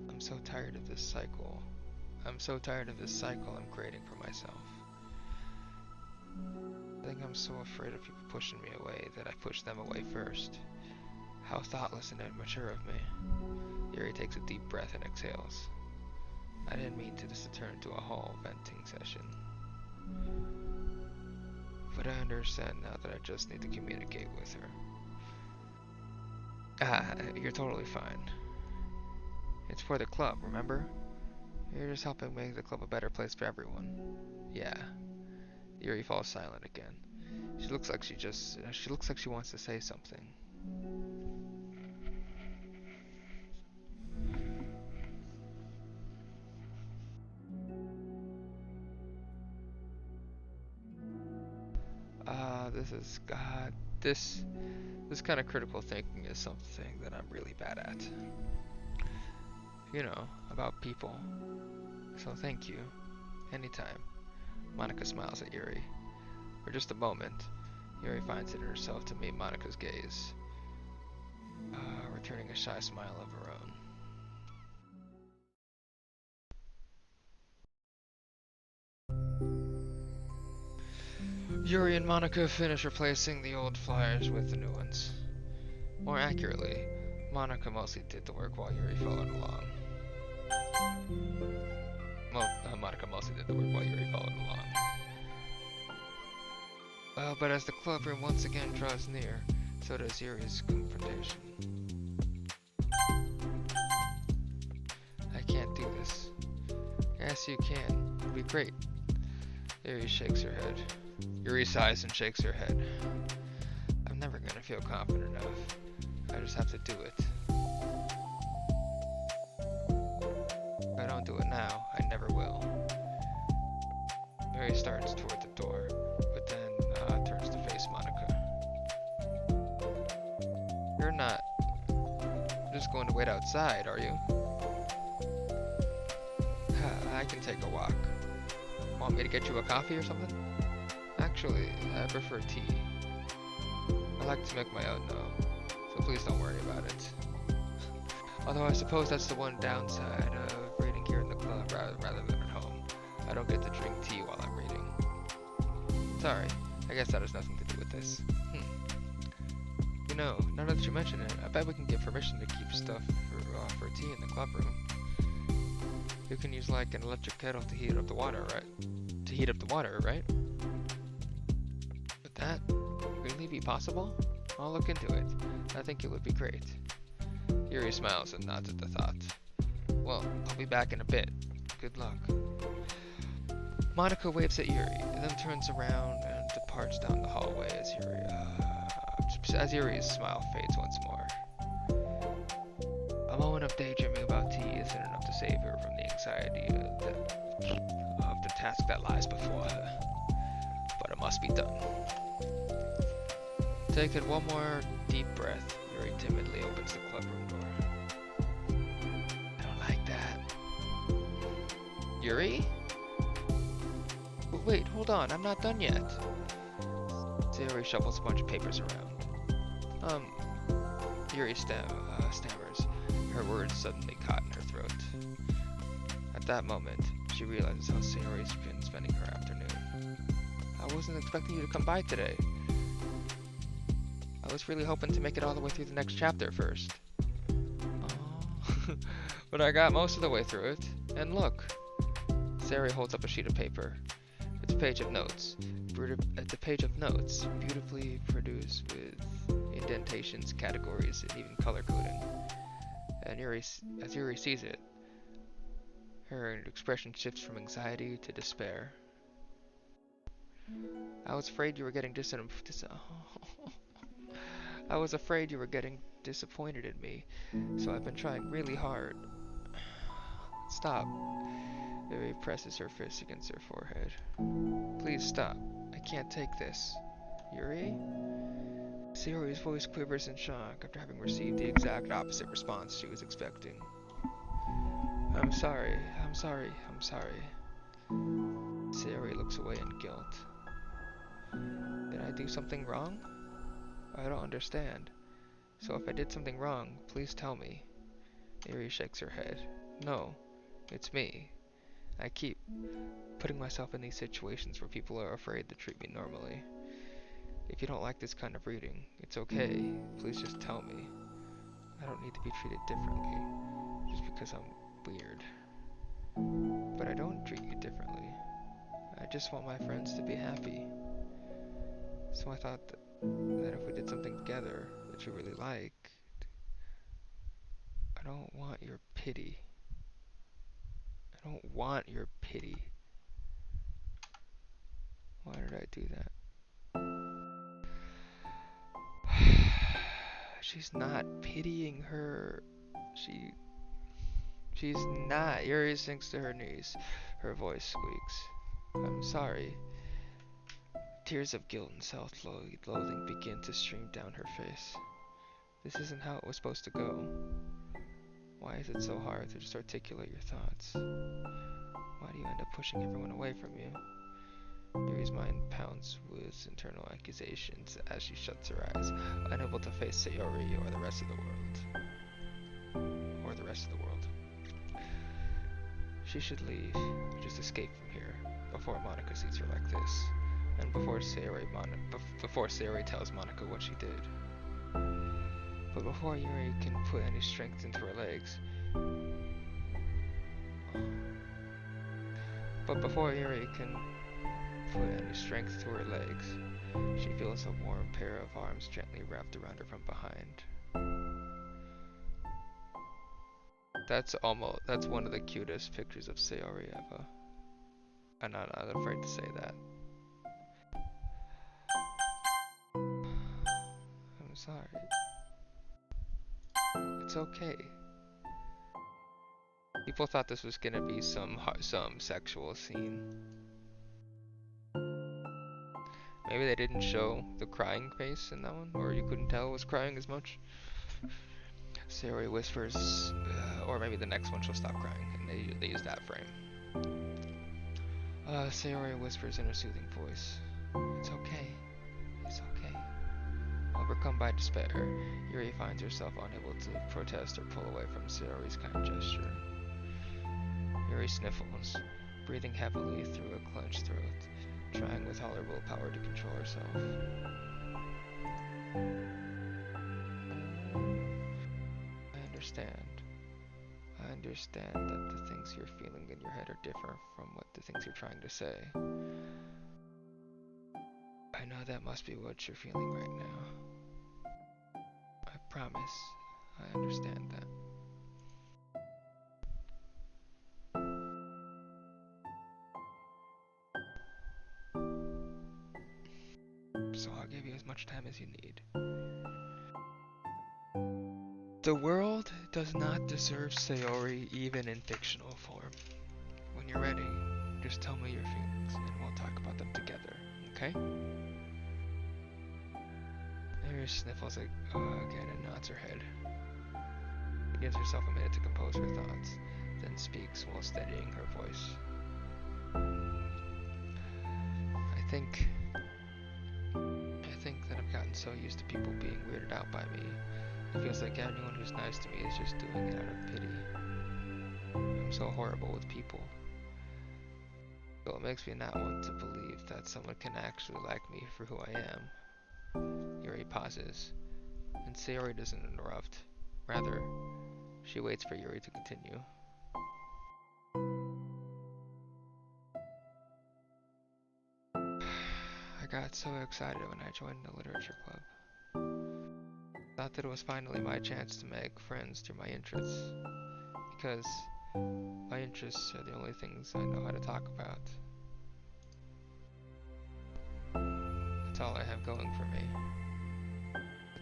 I'm so tired of this cycle. I'm so tired of this cycle I'm creating for myself. I think I'm so afraid of people pushing me away that I push them away first. How thoughtless and immature of me. Yuri takes a deep breath and exhales. I didn't mean to this to turn into a whole venting session. But I understand now that I just need to communicate with her. You're totally fine. It's for the club, remember? You're just helping make the club a better place for everyone. Yeah. Yuri falls silent again. She looks like she wants to say something. This kind of critical thinking is something that I'm really bad at. You know, about people. So thank you. Anytime. Monika smiles at Yuri. For just a moment, Yuri finds it in herself to meet Monika's gaze, returning a shy smile of her own. Yuri and Monika finish replacing the old flyers with the new ones. More accurately, Monika mostly did the work while Yuri followed along. Monika mostly did the work while Yuri followed along. But as the clubroom once again draws near, so does Yuri's confrontation. I can't do this. Yes, you can. It'll be great. Yuri shakes her head. Yuri sighs and shakes her head. I'm never gonna feel confident enough. I just have to do it. If I don't do it now, I never will. Yuri starts toward the door, but then turns to face Monika. You're not just going to wait outside, are you? I can take a walk. Want me to get you a coffee or something? Actually, I prefer tea. I like to make my own though, so please don't worry about it. Although I suppose that's the one downside of reading here in the club rather than at home. I don't get to drink tea while I'm reading. Sorry, I guess that has nothing to do with this. You know, now that you mention it, I bet we can get permission to keep stuff for tea in the club room. You can use like an electric kettle to heat up the water, right? To heat up the water, right? Would that really be possible? I'll look into it. I think it would be great. Yuri smiles and nods at the thought. Well, I'll be back in a bit. Good luck. Monika waves at Yuri, and then turns around and departs down the hallway as Yuri's smile fades once more. A moment of daydreaming about tea isn't enough to save her from the anxiety of the task that lies before her. But it must be done. Taking one more deep breath, Yuri timidly opens the clubroom door. I don't like that. Yuri? Wait, hold on, I'm not done yet. Yuri shuffles a bunch of papers around. Yuri stammers, her words suddenly caught in her throat. At that moment, she realizes how Sayori's been spending her afternoon. I wasn't expecting you to come by today. I was really hoping to make it all the way through the next chapter first. Oh. But I got most of the way through it. And look. Sayori holds up a sheet of paper. It's a page of notes. Beautifully produced with indentations, categories, and even color coding. And as Yuri sees it, her expression shifts from anxiety to despair. I was afraid you were getting I was afraid you were getting disappointed in me, so I've been trying really hard. Stop. Yuri presses her fist against her forehead. Please stop. I can't take this. Yuri? Sayori's voice quivers in shock after having received the exact opposite response she was expecting. I'm sorry. Sayori looks away in guilt. Did I do something wrong? I don't understand. So if I did something wrong, please tell me. Yuri shakes her head. No, it's me. I keep putting myself in these situations where people are afraid to treat me normally. If you don't like this kind of reading, it's okay. Please just tell me. I don't need to be treated differently just because I'm weird. But I don't treat you differently. I just want my friends to be happy. So I thought that if we did something together that you really liked, I don't want your pity. I don't want your pity. Why did I do that? She's not pitying her. She's not. Yuri sinks to her knees. Her voice squeaks. I'm sorry. Tears of guilt and self-loathing begin to stream down her face. This isn't how it was supposed to go. Why is it so hard to just articulate your thoughts? Why do you end up pushing everyone away from you? Yuri's mind pounds with internal accusations as she shuts her eyes, unable to face Sayori or the rest of the world. She should leave, just escape from here, before Monica sees her like this, and before Sayori tells Monica what she did. But before Yuri can put any strength into her legs, she feels a warm pair of arms gently wrapped around her from behind. That's one of the cutest pictures of Sayori ever. I'm not afraid to say that. I'm sorry. It's okay. People thought this was gonna be some sexual scene. Maybe they didn't show the crying face in that one, or you couldn't tell it was crying as much. Sayori whispers, or maybe the next one she'll stop crying, and they use that frame. Sayori whispers in a soothing voice, It's okay. Overcome by despair, Yuri finds herself unable to protest or pull away from Sayori's kind gesture. Yuri sniffles, breathing heavily through a clenched throat, trying with all her willpower to control herself. I understand that the things you're feeling in your head are different from what the things you're trying to say. I know that must be what you're feeling right now. I promise, I understand that. So I'll give you as much time as you need. The world does not deserve Sayori even in fictional form. When you're ready, just tell me your feelings and we'll talk about them together, okay? Mary sniffles again and nods her head. She gives herself a minute to compose her thoughts, then speaks while steadying her voice. I think that I've gotten so used to people being weirded out by me. It feels like anyone who's nice to me is just doing it out of pity. I'm so horrible with people. So it makes me not want to believe that someone can actually like me for who I am. Yuri pauses, and Sayori doesn't interrupt. Rather, she waits for Yuri to continue. I got so excited when I joined the literature club. Thought that it was finally my chance to make friends through my interests, because my interests are the only things I know how to talk about. That's all I have going for me.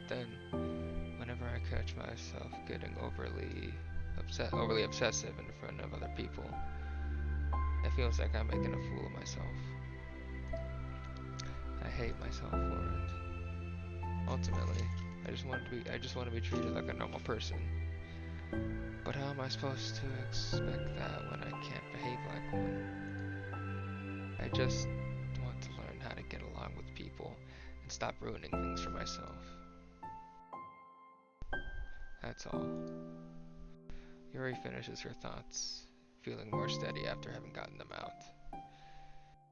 Then, whenever I catch myself getting overly obsessive in front of other people, it feels like I'm making a fool of myself. I hate myself for it. Ultimately, I just want to be treated like a normal person. But how am I supposed to expect that when I can't behave like one? I just want to learn how to get along with people and stop ruining things for myself. That's all. Yuri finishes her thoughts, feeling more steady after having gotten them out.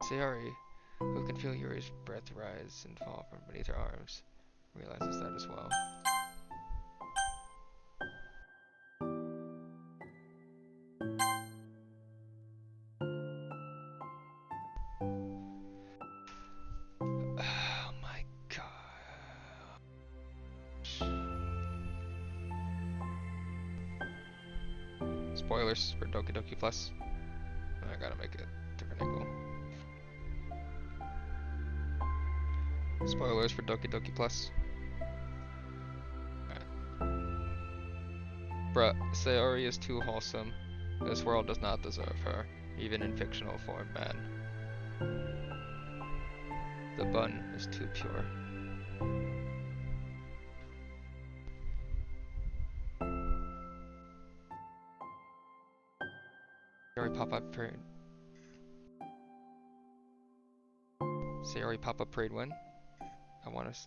Sayori, who can feel Yuri's breath rise and fall from beneath her arms, realizes that as well. Oh my gosh. Spoilers for Doki Doki Plus. I gotta make it a different angle. Spoilers for Doki Doki Plus. Alright. Bruh, Sayori is too wholesome. This world does not deserve her, even in fictional form, man. The bun is too pure. Sayori pop-up parade. Sayori pop-up parade when? I want to.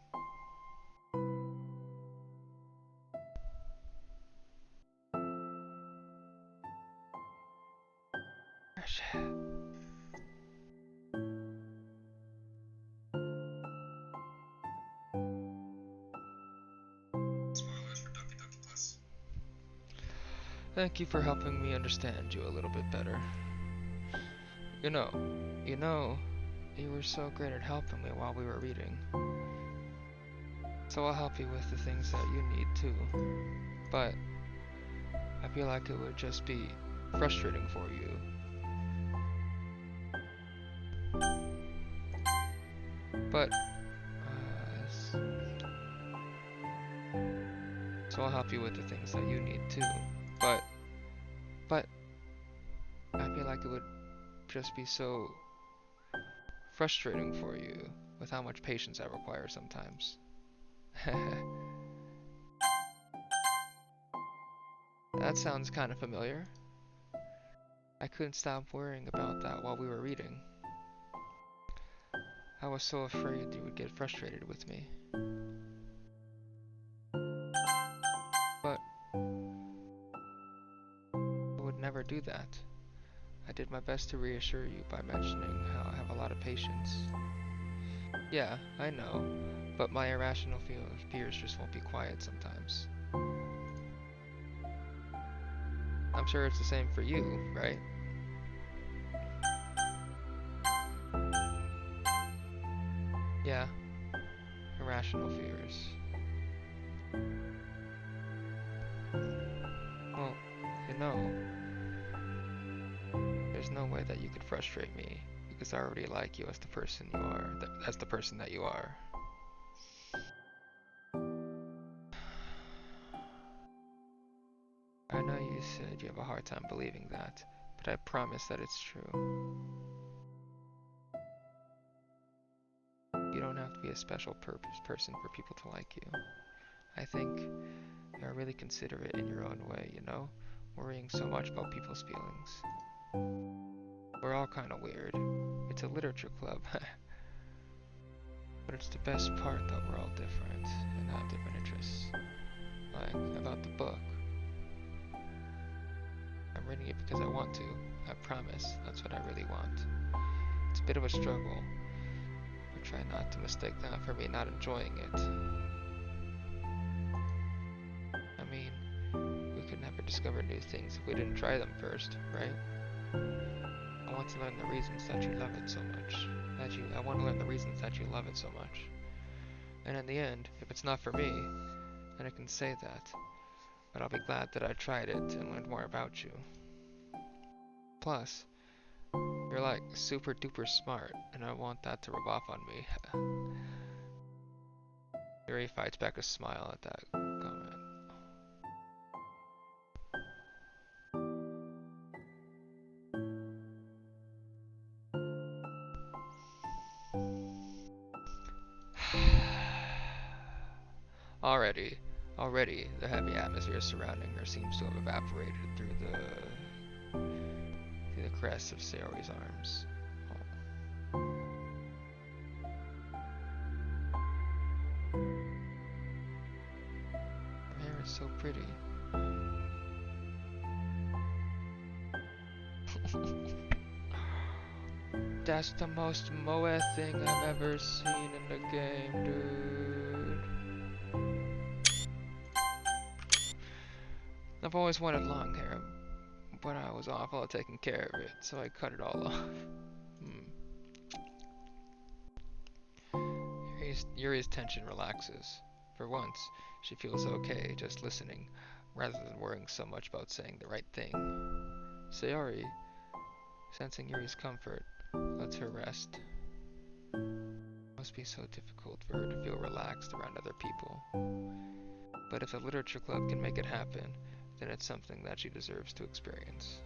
Thank you for helping me understand you a little bit better. You know, you were so great at helping me while we were reading. So I'll help you with the things that you need too. But I feel like it would just be frustrating for you. But, so I'll help you with the things that you need too. But, I feel like it would just be so frustrating for you with how much patience I require sometimes. That sounds kind of familiar. I couldn't stop worrying about that while we were reading. I was so afraid you would get frustrated with me. But I would never do that. I did my best to reassure you by mentioning how I have a lot of patience. Yeah, I know, but my irrational fears just won't be quiet sometimes. I'm sure it's the same for you, right? Yeah, irrational fears. Well, you know, there's no way that you could frustrate me, because I already like you as the person you are, as the person that you are. I know you said you have a hard time believing that, but I promise that it's true. You don't have to be a special person for people to like you. I think you're really considerate in your own way, you know? Worrying so much about people's feelings. We're all kind of weird. It's a literature club. But it's the best part that we're all different and have different interests. Like, about the book. I'm reading it because I want to. I promise. That's what I really want. It's a bit of a struggle. But try not to mistake that for me not enjoying it. I mean, we could never discover new things if we didn't try them first, right? I want to learn the reasons that you love it so much. I want to learn the reasons that you love it so much. And in the end, if it's not for me, then I can say that. But I'll be glad that I tried it and learned more about you. Plus, you're like super duper smart, and I want that to rub off on me. Yuri fights back a smile at that comment. Already, the heavy atmosphere surrounding her seems to have evaporated through the crest of Sayori's arms. Her hair is so pretty. That's the most moe thing I've ever seen in the game, dude. I've always wanted long hair, but I was awful at taking care of it, so I cut it all off. Yuri's tension relaxes. For once, she feels okay just listening, rather than worrying so much about saying the right thing. Sayori, sensing Yuri's comfort, lets her rest. It must be so difficult for her to feel relaxed around other people. But if the literature club can make it happen, then it's something that she deserves to experience.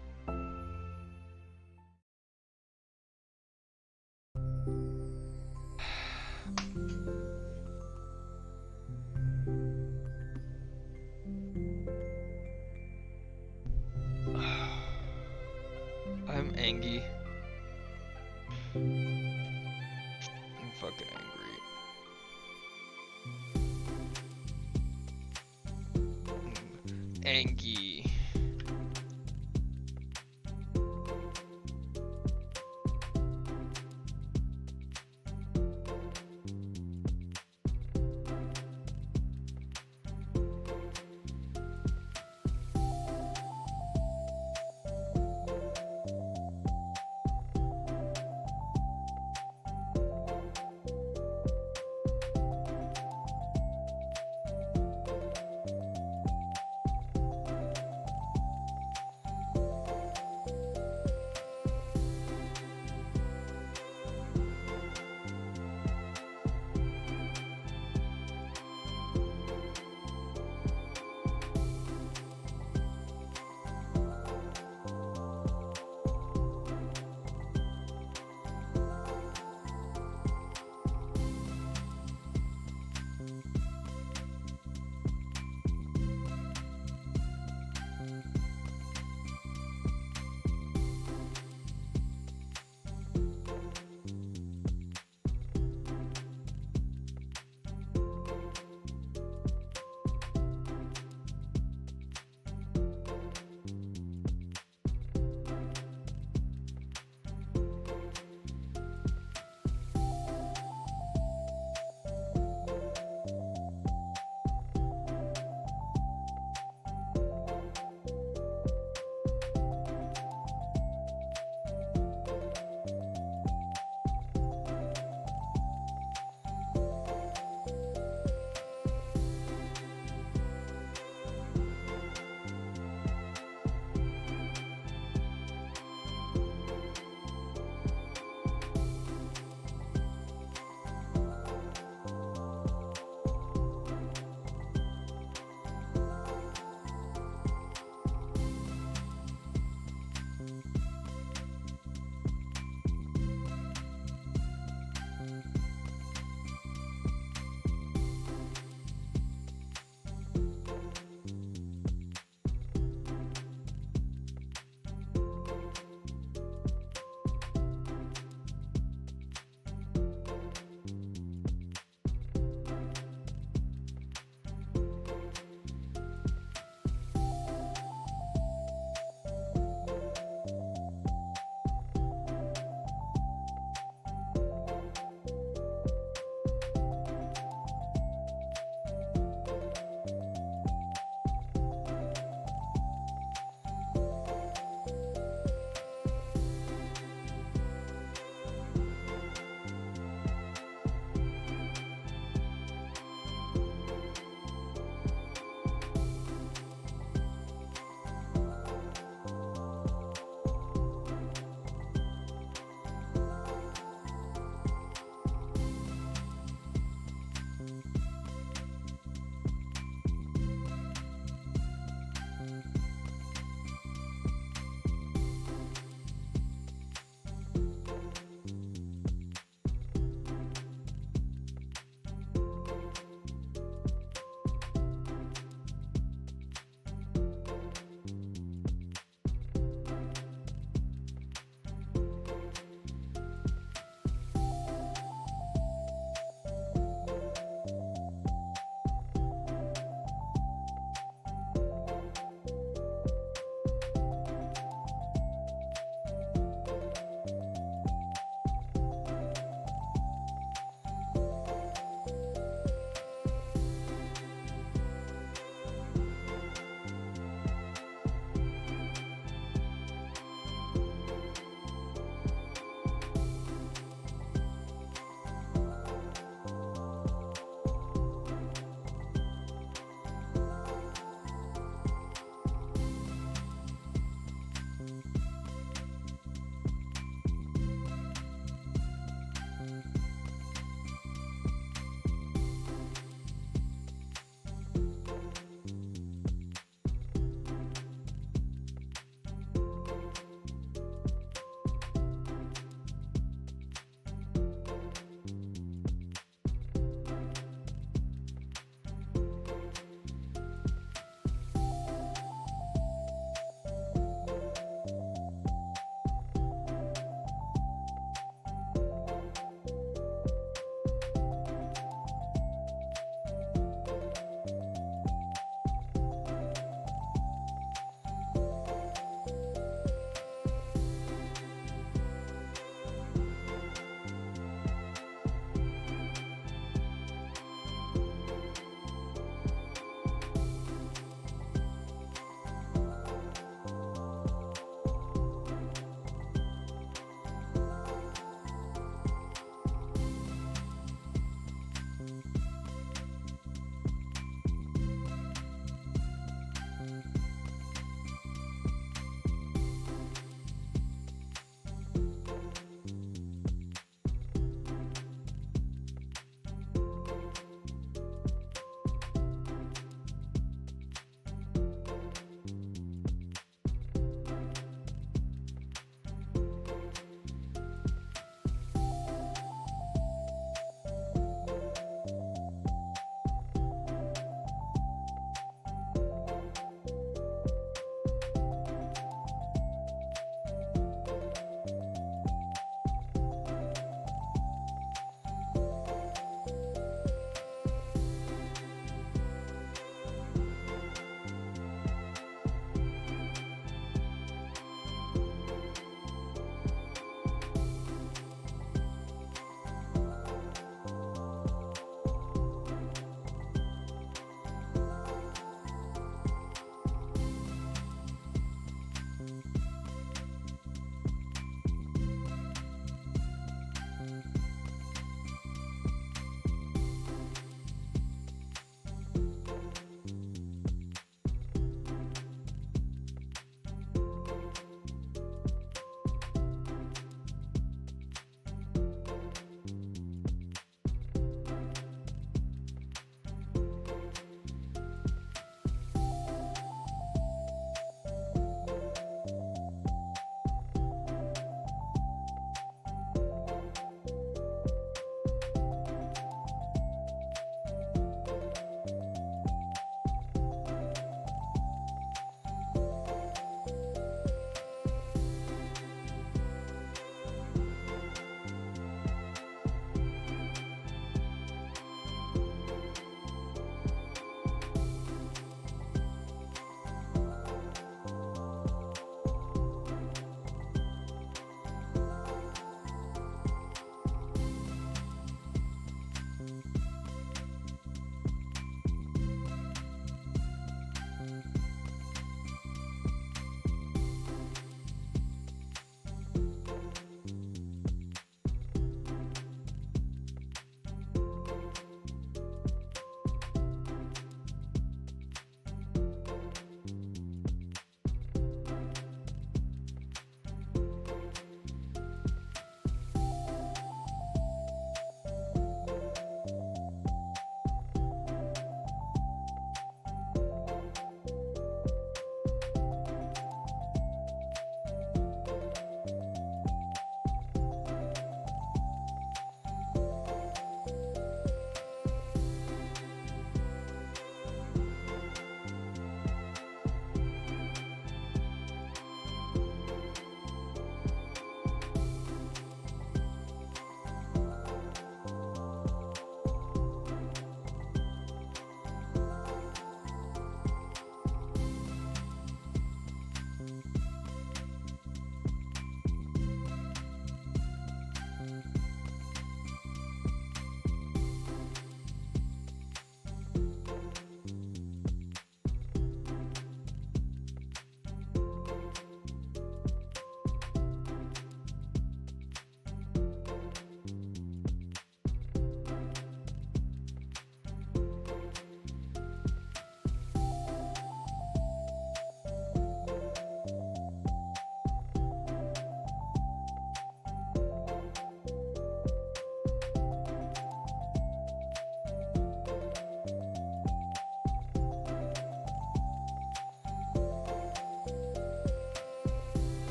I'm angry. I'm fucking angry. Angry.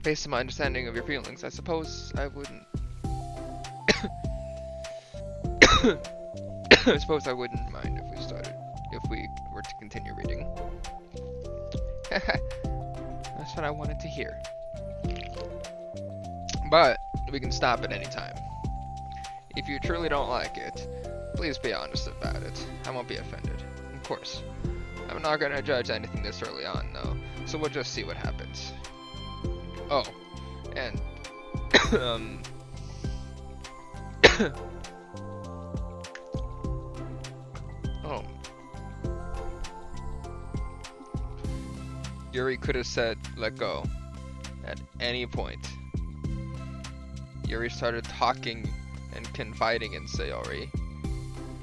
Based on my understanding of your feelings, I suppose I wouldn't. I suppose I wouldn't mind if we were to continue reading. That's what I wanted to hear. But we can stop at any time. If you truly don't like it, please be honest about it. I won't be offended. Of course. I'm not gonna judge anything this early on, though, so we'll just see what happens. Oh, and oh, Yuri could have said let go at any point. Yuri started talking and confiding in Sayori.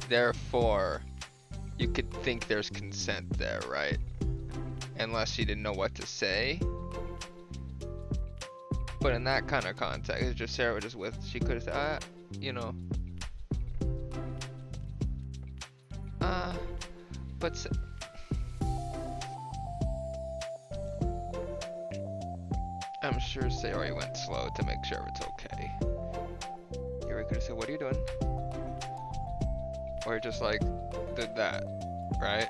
Therefore, you could think there's consent there, right? Unless she didn't know what to say. But in that kind of context, it's just Sarah was just with, she could have said, you know. But I'm sure Sayori went slow to make sure it's okay. Yuri could have said, what are you doing? Or just like, did that, right?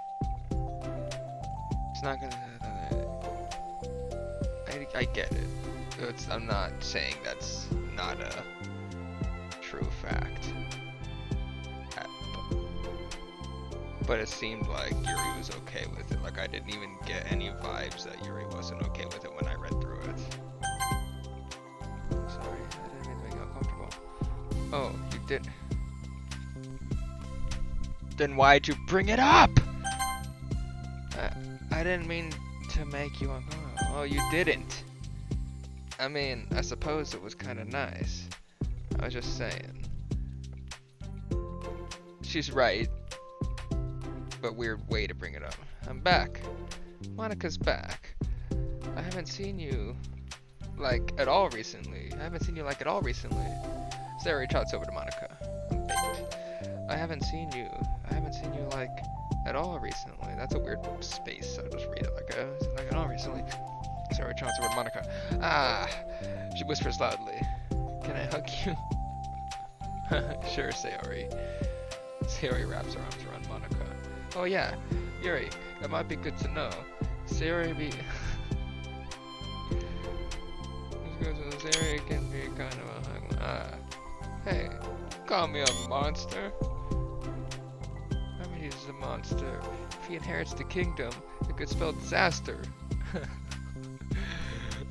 It's not gonna... I get it. I'm not saying that's not a true fact. But it seemed like Yuri was okay with it. Like I didn't even get any vibes that Yuri wasn't okay with it when I read through it. Sorry, I didn't mean to make you uncomfortable. Oh, you did. Then why'd you bring it up? I didn't mean to make you uncomfortable. Oh, you didn't. I mean, I suppose it was kind of nice. I was just saying. She's right. But weird way to bring it up. I'm back. Monika's back. I haven't seen you like at all recently. Sayori trots over to Monika. I'm baked. I haven't seen you like at all recently. That's a weird space. I'll just read it like at all recently. Sayori trots over to Monika. Ah, she whispers loudly. Can I hug you? Sure, Sayori. Sayori wraps her arms around Monika. Oh yeah, Yuri, it might be good to know. Sayori Sayori can be kind of a hey, call me a monster. Remedies is a monster. If he inherits the kingdom, it could spell disaster.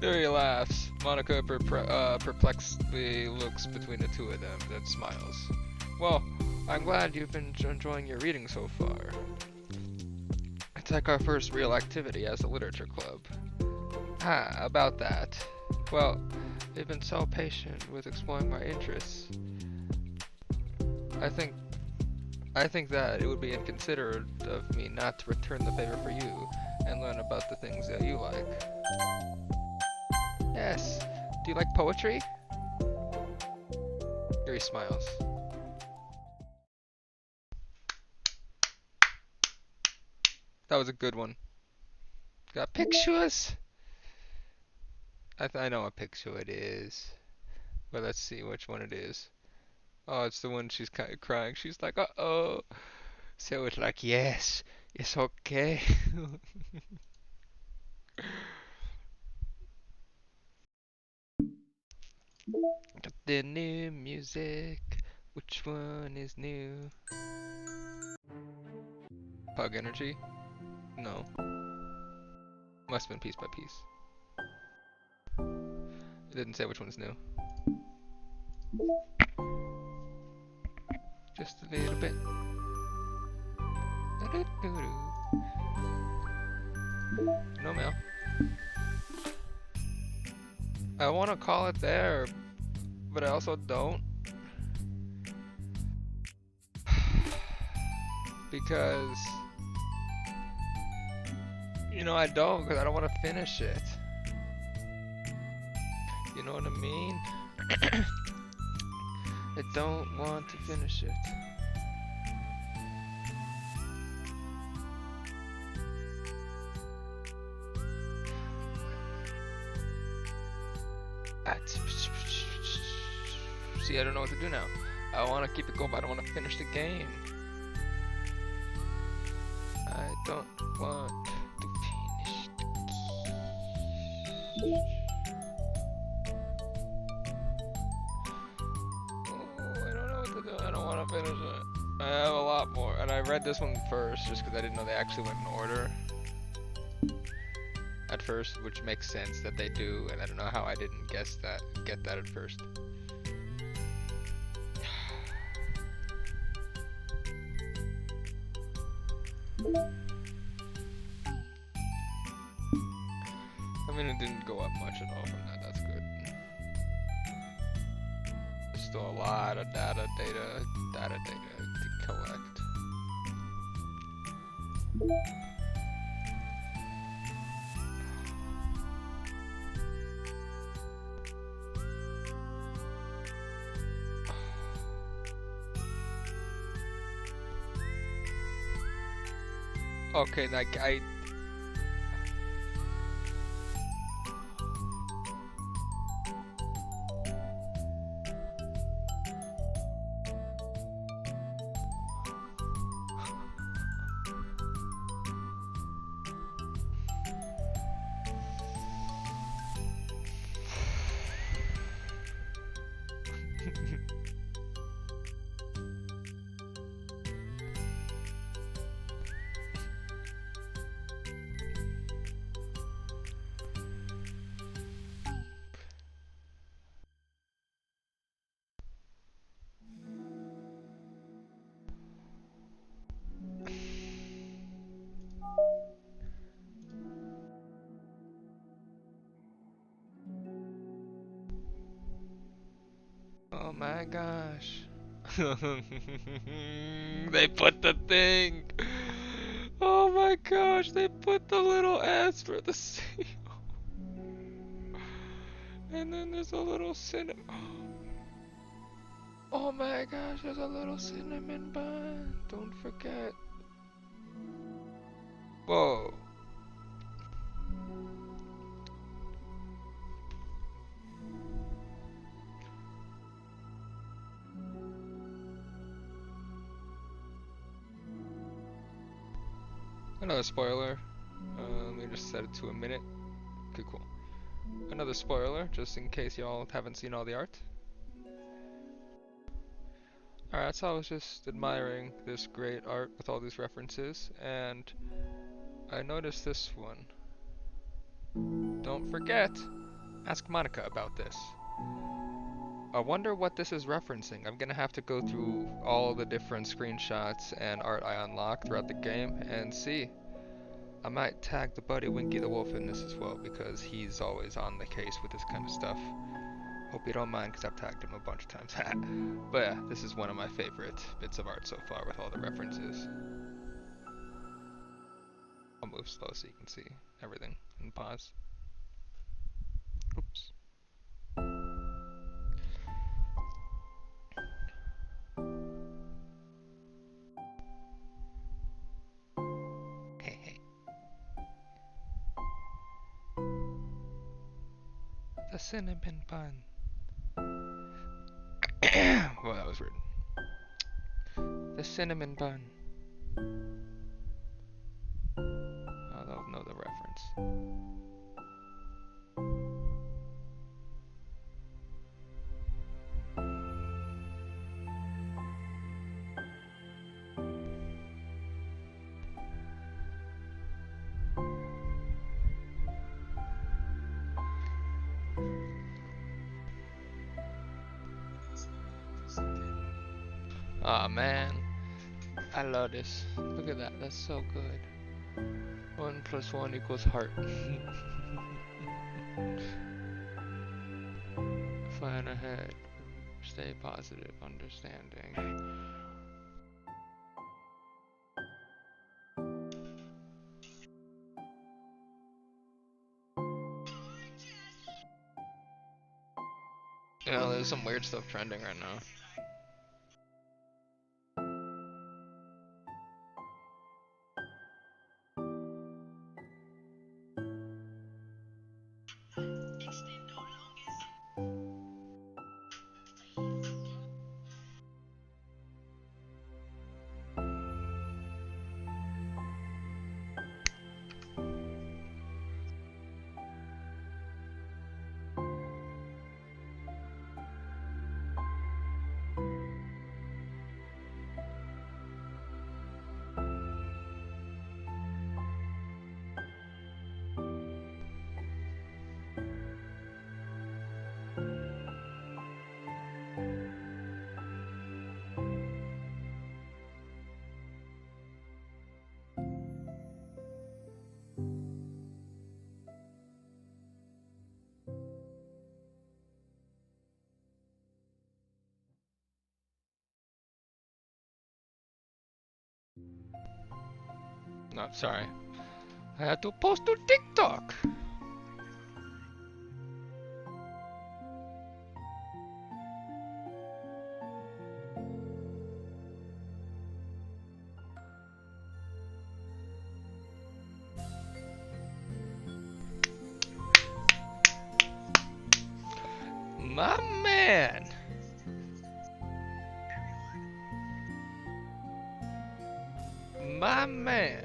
Yuri laughs. Monika perplexedly looks between the two of them, then smiles. Well, I'm glad you've been enjoying your reading so far. It's like our first real activity as a literature club. About that. Well, they've been so patient with exploring my interests. I think that it would be inconsiderate of me not to return the favor for you and learn about the things that you like. Yes. Do you like poetry? Yuri smiles. That was a good one. Got pictures? I know what picture it is. But let's see which one it is. Oh, it's the one she's kind of crying. She's like, uh-oh. So it's like, yes, it's okay. Got the new music. Which one is new? Pug Energy? No. Must have been Piece by Piece. It didn't say which one's new. Just a little bit. No mail. I want to call it there, but I also don't. Because, you know, I don't, because I don't want to finish it. You know what I mean? I don't want to finish it. See, I don't know what to do now. I want to keep it going, but I don't want to finish the game. I don't want to finish the game. Oh, I don't know what to do. I don't want to finish it. I have a lot more, and I read this one first just because I didn't know they actually went in order at first, which makes sense that they do, and I don't know how I didn't get that at first. I mean, it didn't go up much at all from that. That's good. There's still a lot of data to collect. Okay, like oh my gosh. They put the thing. Oh my gosh, they put the little S for the seal. And then there's a little cinnamon. Oh my gosh, there's a little cinnamon bun. Don't forget. Whoa. Another spoiler. Let me just set it to a minute. Okay, cool. Another spoiler, just in case y'all haven't seen all the art. Alright, so I was just admiring this great art with all these references, and I noticed this one. Don't forget, ask Monica about this. I wonder what this is referencing. I'm gonna have to go through all the different screenshots and art I unlock throughout the game and see. I might tag the buddy Winky the Wolf in this as well because he's always on the case with this kind of stuff. Hope you don't mind because I've tagged him a bunch of times. But yeah, this is one of my favorite bits of art so far with all the references. I'll move slow so you can see everything and pause. Oops. Hey. The cinnamon bun. Well, that was weird. The cinnamon bun. Oh, they'll know the reference. Aw, man. I love this. Look at that. That's so good. 1 + 1 = heart. Plan ahead. Stay positive. Understanding. You know, there's some weird stuff trending right now. No, sorry. I had to post to TikTok. My man. My man.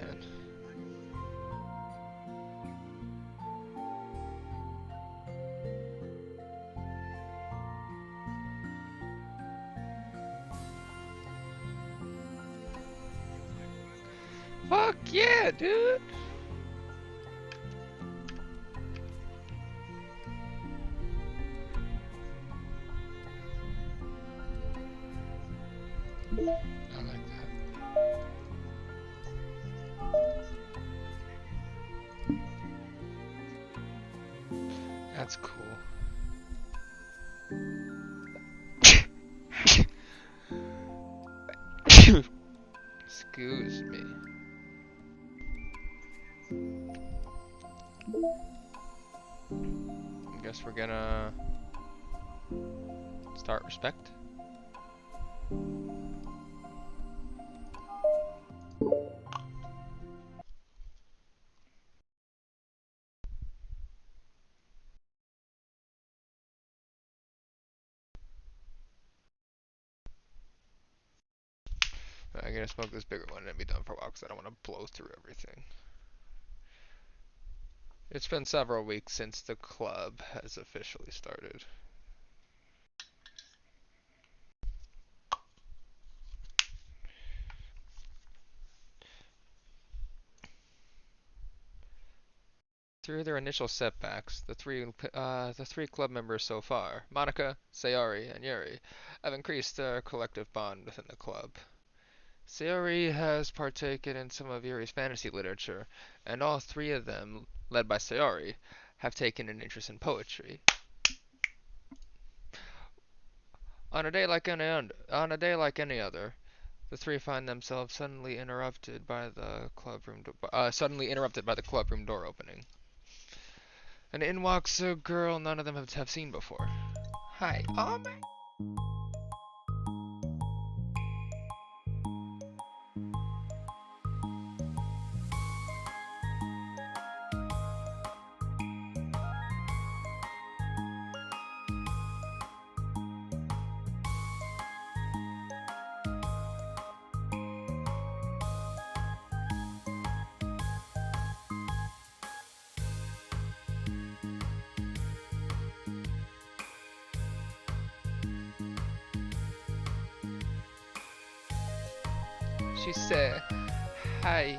Fuck yeah, dude. I like that. That's cool. Excuse me. I guess we're gonna start respect. I'm gonna smoke this bigger one and be done for a while because I don't want to blow through everything. It's been several weeks since the club has officially started. Through their initial setbacks, the three club members so far, Monica, Sayori, and Yuri, have increased their collective bond within the club. Sayori has partaken in some of Yuri's fantasy literature, and all three of them, led by Sayori, have taken an interest in poetry. On a day like any other, the three find themselves suddenly interrupted by the club room door opening. And in walks a girl none of them have seen before. Hi. Oh my. She said, hi.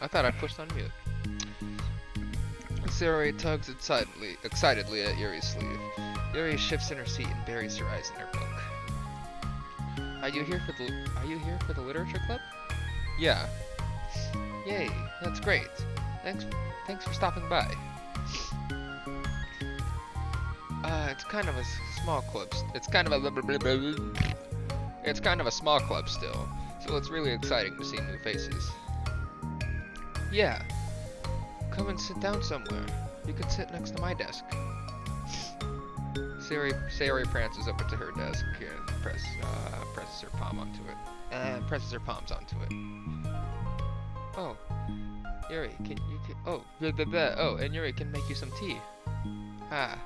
I thought I pushed on mute. Sayori tugs excitedly at Yuri's sleeve. Yuri shifts in her seat and buries her eyes in her book. Are you here for the literature club? Yeah. Yay, that's great. Thanks for stopping by. It's kind of a small club. It's kind of It's kind of a small club still, so it's really exciting to see new faces. Yeah, come and sit down somewhere. You can sit next to my desk. Sayori prances over to her desk and presses her palm onto it. And presses her palms onto it. Oh, Yuri, and Yuri can make you some tea. Ah.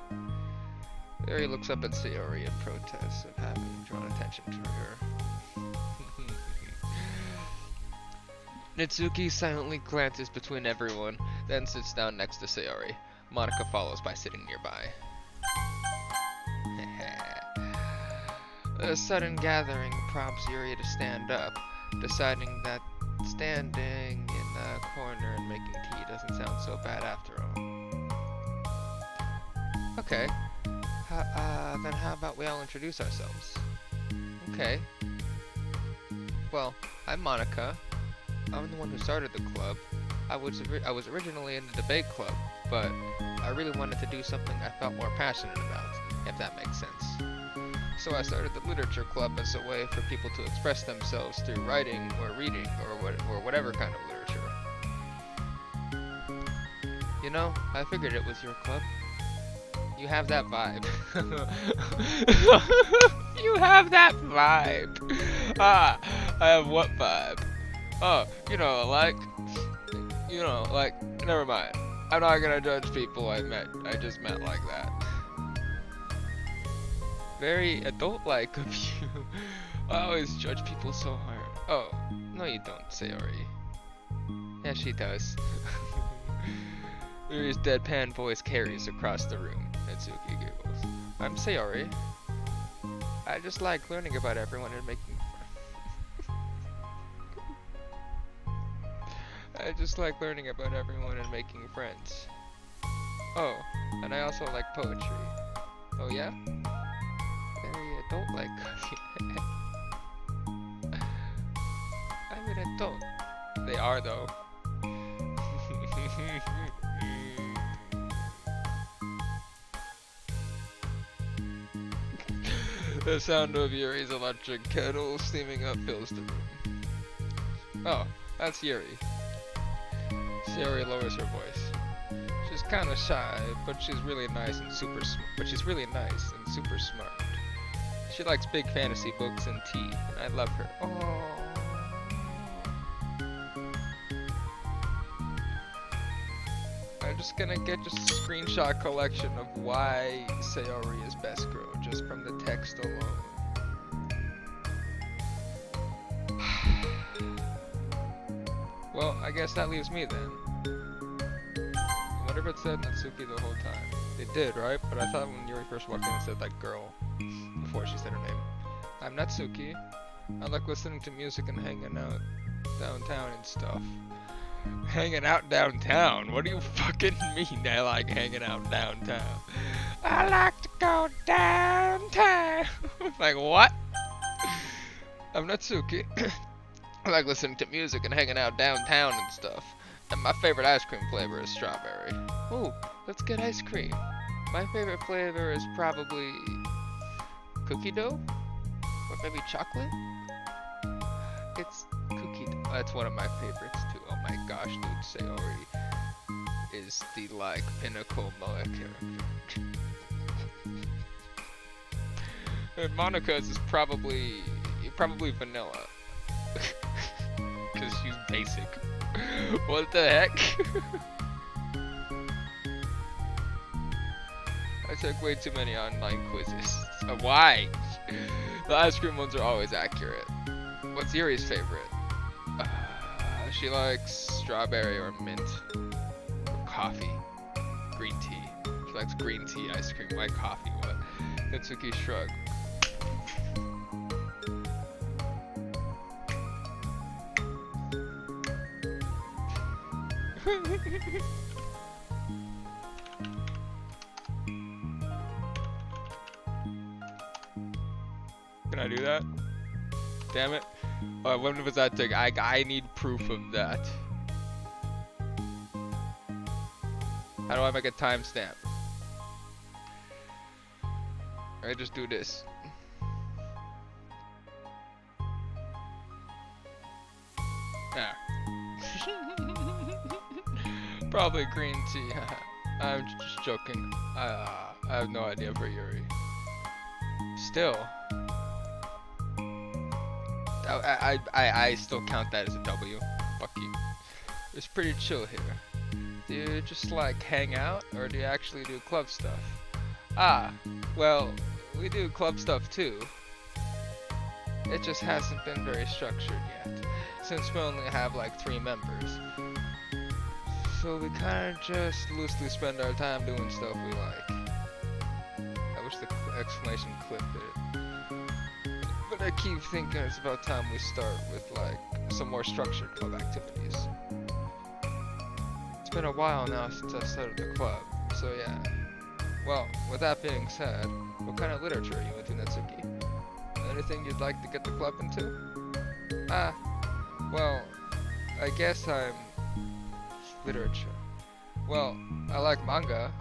Yuri looks up at Sayori in protest of having drawn attention to her. Nitsuki silently glances between everyone, then sits down next to Sayori. Monika follows by sitting nearby. The sudden gathering prompts Yuri to stand up, deciding that standing in the corner and making tea doesn't sound so bad after all. Okay, then how about we all introduce ourselves? Okay. Well, I'm Monika. I'm the one who started the club. I was originally in the debate club, but I really wanted to do something I felt more passionate about, if that makes sense. So I started the literature club as a way for people to express themselves through writing or reading or whatever kind of literature. You know, I figured it was your club. You have that vibe. You have that vibe. Ah, I have what vibe? Oh, never mind. I'm not gonna judge people I just met like that. Very adult-like of you. I always judge people so hard. Oh, no you don't, Sayori. Yeah, she does. Yuri's deadpan voice carries across the room. Natsuki giggles. I'm Sayori. I just like learning about everyone and making friends. Oh, and I also like poetry. Oh yeah? Very adult-like. I'm an adult. They are though. The sound of Yuri's electric kettle steaming up fills the room. Oh, that's Yuri. Sayori lowers her voice. She's kind of shy, but she's really nice and super smart. She likes big fantasy books and tea, and I love her. Oh. I'm just gonna get just a screenshot collection of why Sayori is best girl, just from the text alone. Well, I guess that leaves me then. I wonder if it said Natsuki the whole time. It did, right? But I thought when Yuri first walked in it said like girl before she said her name. I'm Natsuki. I like listening to music and hanging out downtown and stuff. Hanging out downtown? What do you fucking mean I like hanging out downtown? I like to go downtown. Like what? I'm Natsuki. I like listening to music and hanging out downtown and stuff. And my favorite ice cream flavor is strawberry. Ooh, let's get ice cream. My favorite flavor is probably cookie dough? Or maybe chocolate? It's cookie dough. That's one of my favorites too. Oh my gosh, dude, Sayori is the pinnacle Moe character. And Monika's is probably vanilla. Cause she's basic. What the heck? I took way too many online quizzes. Why? The ice cream ones are always accurate. What's Yuri's favorite? She likes strawberry or mint. Or coffee. Green tea. She likes green tea ice cream. Why coffee? What? Natsuki shrugged. Can I do that? Damn it. When was that thing? I need proof of that. How do I make a timestamp? I just do this. Yeah. Probably green tea. I'm just joking. I have no idea for Yuri. Still, I still count that as a W. Fuck you. It's pretty chill here. Do you just like hang out, or do you actually do club stuff? Ah, well, we do club stuff too. It just hasn't been very structured yet, since we only have like 3 members. So we kinda just loosely spend our time doing stuff we like. I wish the exclamation clip did. But I keep thinking it's about time we start with like some more structured club activities. It's been a while now since I started the club, so yeah. Well, with that being said, what kind of literature are you into, Netsuki? Anything you'd like to get the club into? Ah, well, I guess I'm literature. Well, I like manga.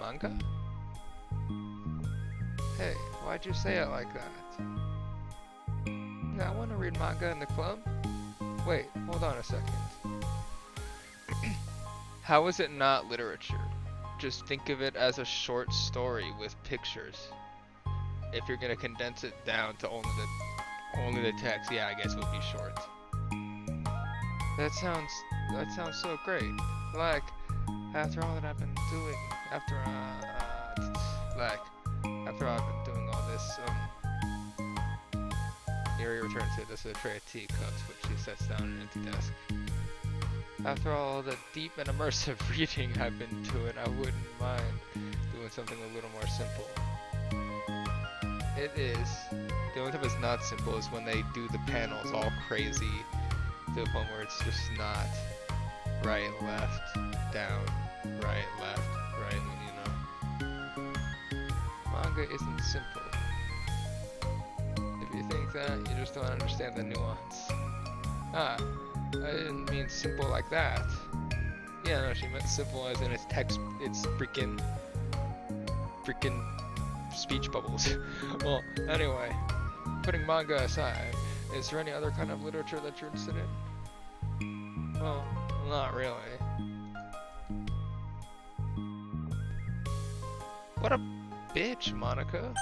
Manga? Hey, why'd you say it like that? Yeah, I want to read manga in the club. Wait, hold on a second. How is it not literature? Just think of it as a short story with pictures. If you're gonna condense it down to only the text, yeah, I guess it would be short. That sounds so great. Like, after all that I've been doing, after I've been doing all this, Yuri returns to this tray of teacups, which she sets down on an empty desk. After all the deep and immersive reading I've been doing, I wouldn't mind doing something a little more simple. It is. The only time it's not simple is when they do the panels all crazy to the point where it's just not right, left, down, right, left, right, you know. Manga isn't simple. If you think that, you just don't understand the nuance. Ah, I didn't mean simple like that. Yeah, no, she meant simple as in it's freaking speech bubbles. Well, anyway, putting manga aside, is there any other kind of literature that you're interested in? Well, not really. What a bitch, Monica.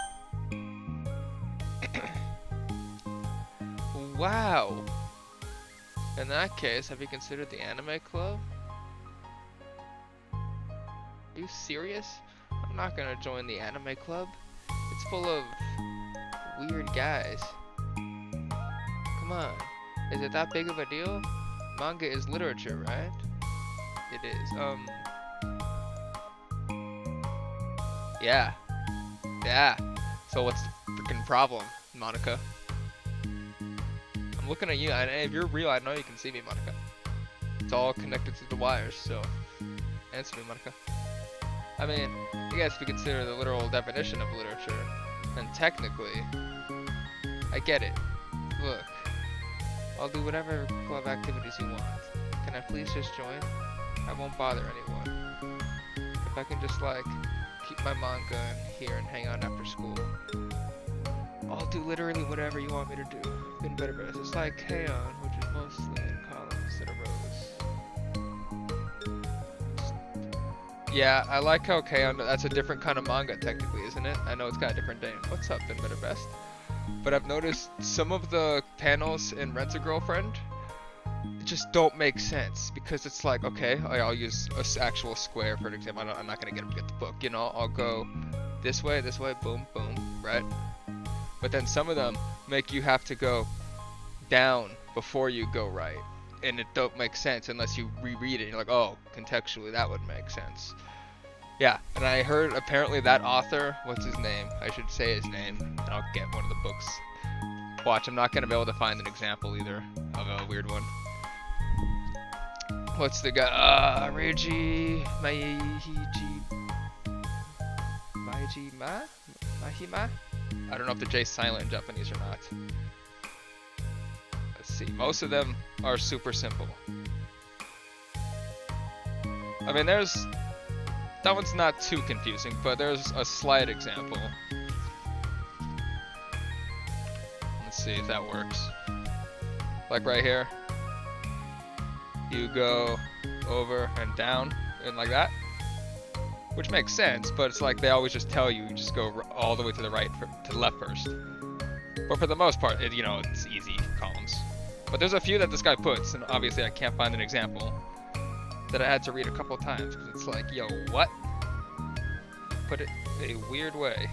Wow. In that case, have you considered the anime club? Are you serious? I'm not gonna join the anime club. It's full of weird guys. Come on, is it that big of a deal? Manga is literature, right? It is. Yeah. Yeah. So what's the freaking problem, Monica? I'm looking at you, and if you're real, I know you can see me, Monica. It's all connected to the wires, so answer me, Monica. I mean, I guess if you consider the literal definition of literature, then technically, I get it. Look, I'll do whatever club activities you want. Can I please just join? I won't bother anyone. If I can just, like, keep my manga in here and hang out after school, I'll do literally whatever you want me to do. In better verse, it's like K-On, which is mostly in columns instead of rows. Yeah, I like how K-On, that's a different kind of manga technically, isn't it? I know it's got a different name. What's up, In Better Best? But I've noticed some of the panels in Rent a Girlfriend just don't make sense, because it's like, okay, I'll use an actual square for an example. I'm not gonna get him to get the book, you know. I'll go this way, boom, boom, right? But then some of them make you have to go down before you go right, and it don't make sense unless you reread it. And you're like, oh, contextually that would make sense. Yeah, and I heard apparently that author, what's his name? I should say his name, and I'll get one of the books. Watch, I'm not gonna be able to find an example either of a weird one. What's the guy? Reiji Mahima? I don't know if the J's silent in Japanese or not. Let's see. Most of them are super simple. I mean, that one's not too confusing, but there's a slight example. Let's see if that works. Like right here, you go over and down and like that, which makes sense, but it's like they always just tell you just go all the way to the right to the left first. But for the most part, you know, it's easy columns. But there's a few that this guy puts, and obviously I can't find an example that I had to read a couple times because it's like, yo, what? Put it a weird way.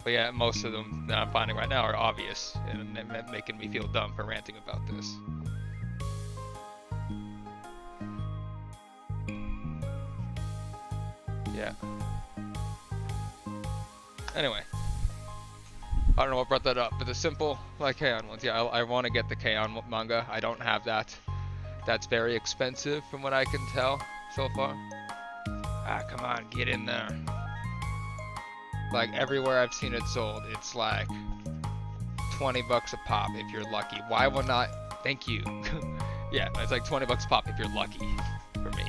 But yeah, most of them that I'm finding right now are obvious and making me feel dumb for ranting about this. Yeah. Anyway. I don't know what brought that up, but the simple, like, K-On! Ones. Yeah, I want to get the K-On! Manga. I don't have that. That's very expensive from what I can tell so far. Ah, come on, get in there. Like, everywhere I've seen it sold, it's like $20 a pop if you're lucky. Why would not? Thank you. Yeah, it's like $20 a pop if you're lucky for me.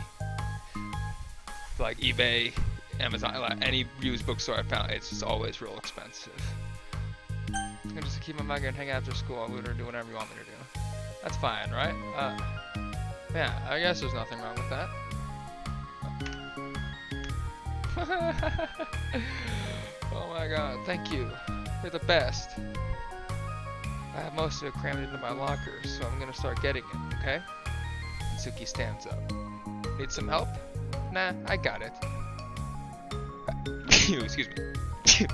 Like eBay, Amazon, like any used bookstore I found, it's just always real expensive. I'm gonna just keep my manga and hang out after school. I'll do whatever you want me to do. That's fine, right? Yeah, I guess there's nothing wrong with that. Oh my god, thank you. You're the best. I have most of it crammed into my locker, so I'm gonna start getting it, okay? Suki stands up. Need some help? Nah, I got it. Excuse me.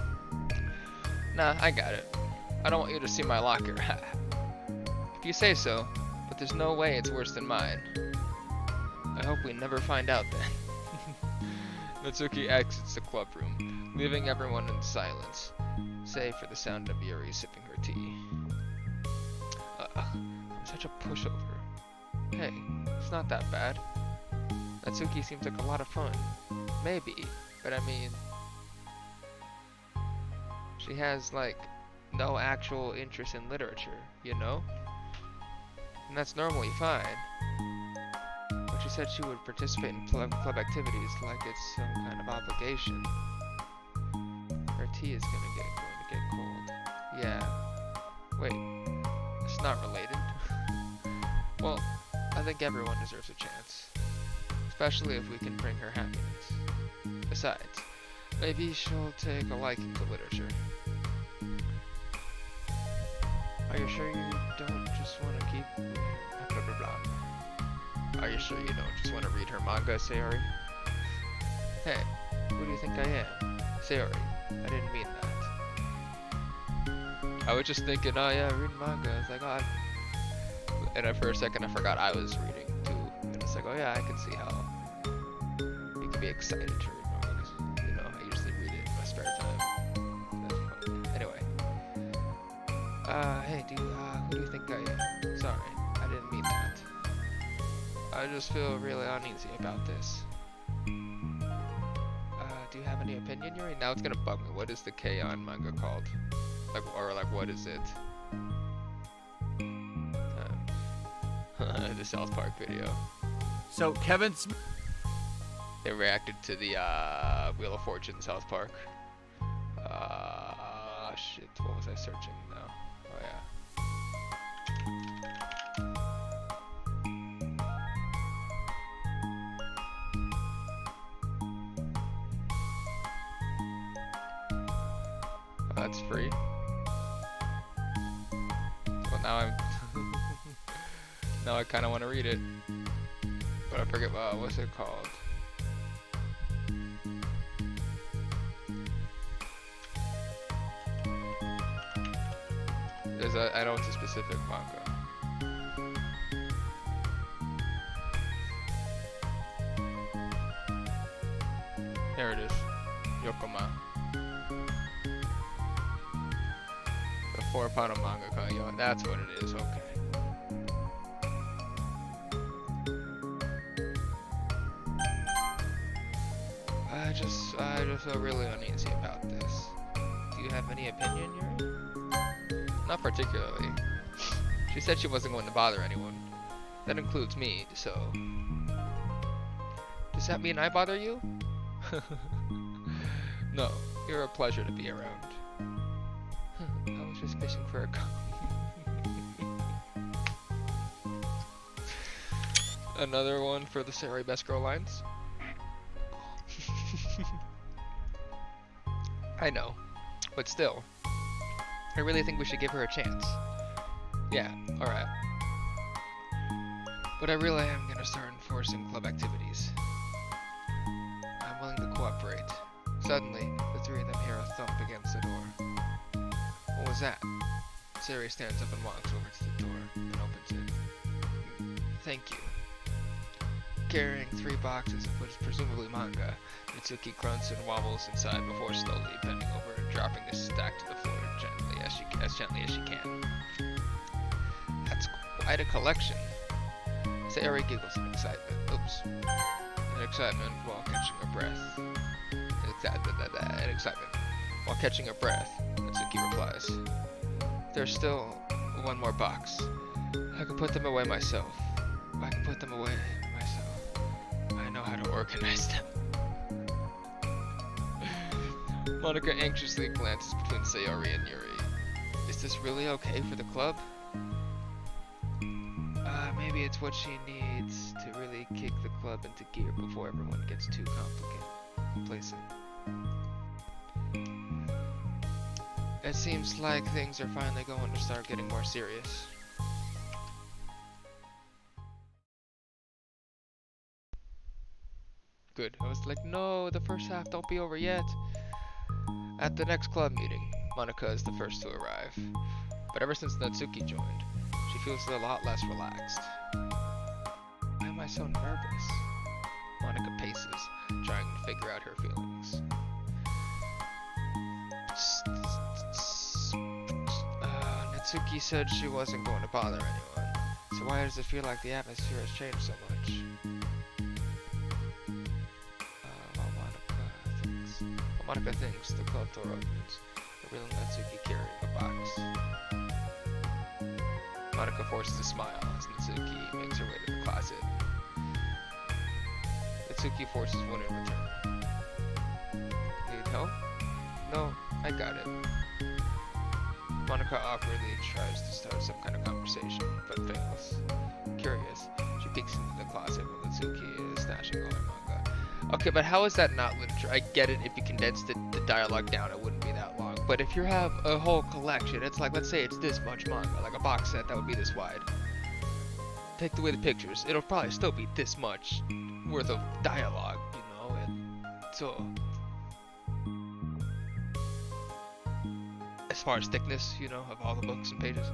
Nah, I got it. I don't want you to see my locker. If you say so, but there's no way it's worse than mine. I hope we never find out then. Natsuki exits the club room, leaving everyone in silence, save for the sound of Yuri sipping her tea. I'm such a pushover. Hey, it's not that bad. Natsuki seems like a lot of fun. Maybe, but I mean... She has, like, no actual interest in literature, you know? And that's normally fine. But she said she would participate in club activities like it's some kind of obligation. Her tea is going to get cold. Yeah. Wait, it's not related? Well, I think everyone deserves a chance. Especially if we can bring her happiness. Besides, maybe she'll take a liking to literature. Are you sure you don't just want to keep... blah blah blah. Are you sure you don't just want to read her manga, Sayori? Hey, who do you think I am? Sayori, I didn't mean that. I was just thinking, oh yeah, reading manga. It's like, oh, and for a second I forgot I was reading too. And it's like, oh yeah, I can see how you can be excited to read manga, because, you know, I usually read it in my spare time. Anyway. Hey, who do you think I am? Sorry, I didn't mean that. I just feel really uneasy about this. Do you have any opinion, Yuri? Now it's gonna bug me. What is the K-On! Manga called? Like, or like, what is it? The South Park video. So Kevin's... They reacted to the Wheel of Fortune South Park. Shit, what was I searching now? Oh yeah. Oh, that's free. Well, now I'm... now I kind of want to read it. But I forget, what's it called? I know it's a specific manga. Here it is. Yokoma. The 4-panel manga. Yo, that's what it is. Okay. I just feel really uneasy about this. Do you have any opinion, Yuri? Not particularly. She said she wasn't going to bother anyone. That includes me, so... Does that mean I bother you? No, you're a pleasure to be around. I was just fishing for a Another one for the Sari Best Girl lines. I know, but still, I really think we should give her a chance. Yeah, alright. But I really am gonna start enforcing club activities. I'm willing to cooperate. Suddenly, the three of them hear a thump against the door. What was that? Sari stands up and walks over to the door, and opens it. Thank you. Carrying 3 boxes of what is presumably manga, Mitsuki grunts and wobbles inside before slowly bending over and dropping a stack to the floor as gently as she can. That's quite a collection. Sayori giggles in excitement. Oops. In excitement while catching her breath. In excitement while catching her breath, Mitsuki replies, "There's still one more box. I can put them away myself. I can put them away myself. I know how to organize them." Monica anxiously glances between Sayori and Yuri. Is this really okay for the club? Maybe it's what she needs to really kick the club into gear before everyone gets too complacent. It seems like things are finally going to start getting more serious. Good. I was like, no, the first half, don't be over yet. At the next club meeting, Monica is the first to arrive. But ever since Natsuki joined, she feels a lot less relaxed. Why am I so nervous? Monica paces, trying to figure out her feelings. Natsuki said she wasn't going to bother anyone, so why does it feel like the atmosphere has changed so much? While Monica thinks, the club door opens, revealing Natsuki carrying a box. Monica forces a smile as Natsuki makes her way to the closet. Natsuki forces one in return. Need help? No, I got it. Monica awkwardly tries to start some kind of conversation, but fails. Curious, she peeks into the closet while Natsuki is stashing all her manga. Okay, but how is that not literature? I get it, if you condensed the dialogue down, it wouldn't be that long. But if you have a whole collection, it's like, let's say it's this much manga, like a box set that would be this wide. Take away the pictures, it'll probably still be this much worth of dialogue, you know? And so, as far as thickness, you know, of all the books and pages.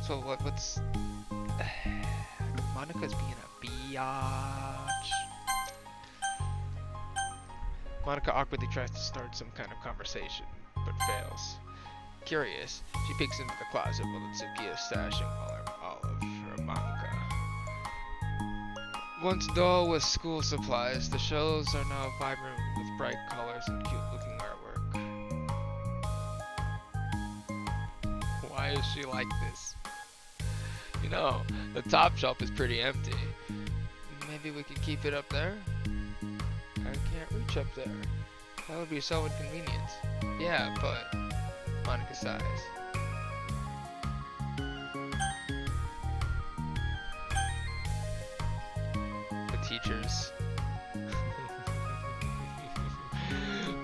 So what's Monica's being a biatch. Monica awkwardly tries to start some kind of conversation, but fails. Curious, she peeks into the closet while Natsuki is stashing all of her manga. Once dull with school supplies, the shelves are now vibrant with bright colors and cute-looking artwork. Why is she like this? You know, the top shelf is pretty empty. Maybe we could keep it up there? I can't reach up there. That would be so inconvenient. Yeah, but Monica sighs. The teachers.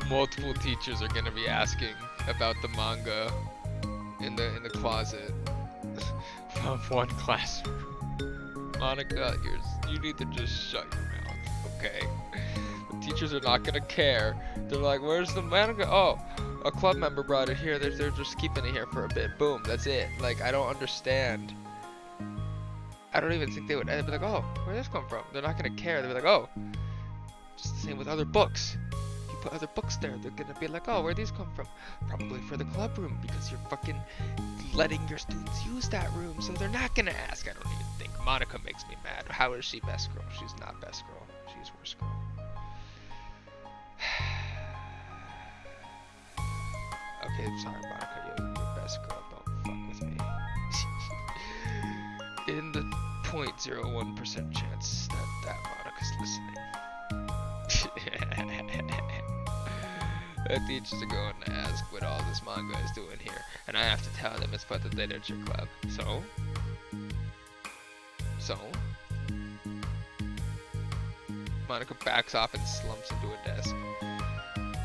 Multiple teachers are gonna be asking about the manga in the closet of one classroom. Monica, you need to just shut your mouth, okay? The teachers are not gonna care. They're like, where's the manga? Oh, a club member brought it here. They're just keeping it here for a bit. Boom, that's it. Like, I don't understand. I don't even think they would. They'd be like, oh, where'd this come from? They're not gonna care. They'd be like, oh, just the same with other books. If you put other books there, they're gonna be like, oh, where'd these come from? Probably for the club room, because you're fucking letting your students use that room, so they're not gonna ask. I don't even think. Monica makes me mad. How is she best girl? She's not best girl. She's worst girl. Okay, I'm sorry, Monica, you're best girl, don't fuck with me. In the 0.01% chance that Monica's listening. The teachers are going to ask what all this manga is doing here, and I have to tell them it's for the literature club. So? Monica backs off and slumps into a desk.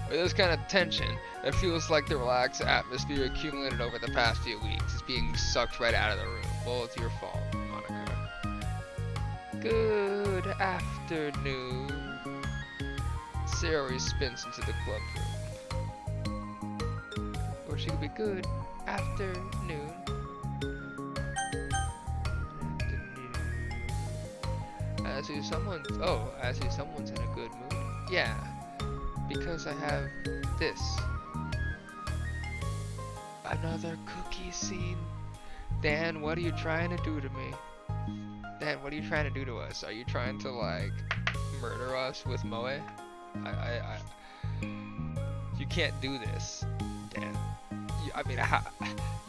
With this kind of tension, it feels like the relaxed atmosphere accumulated over the past few weeks is being sucked right out of the room. Well, it's your fault, Monica. Good afternoon. Sayori spins into the club room. Or she could be good afternoon. I see someone's in a good mood. Yeah, because I have this. Another cookie scene. Dan, what are you trying to do to me? Dan, what are you trying to do to us? Are you trying to, like, murder us with Moe? You can't do this, Dan.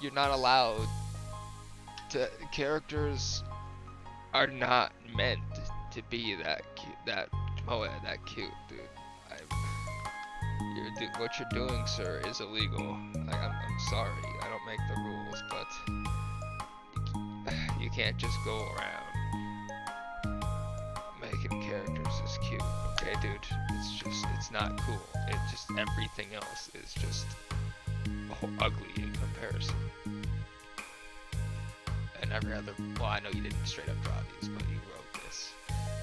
You're not allowed to. Characters are not meant to be that cute, that Moe, that cute, dude. What you're doing, sir, is illegal. I'm sorry, I don't make the rules, but you can't just go around making characters as cute, okay, dude? It's not cool. It's just everything else is just ugly in comparison. And every other, well, I know you didn't straight up draw these, but you wrote this.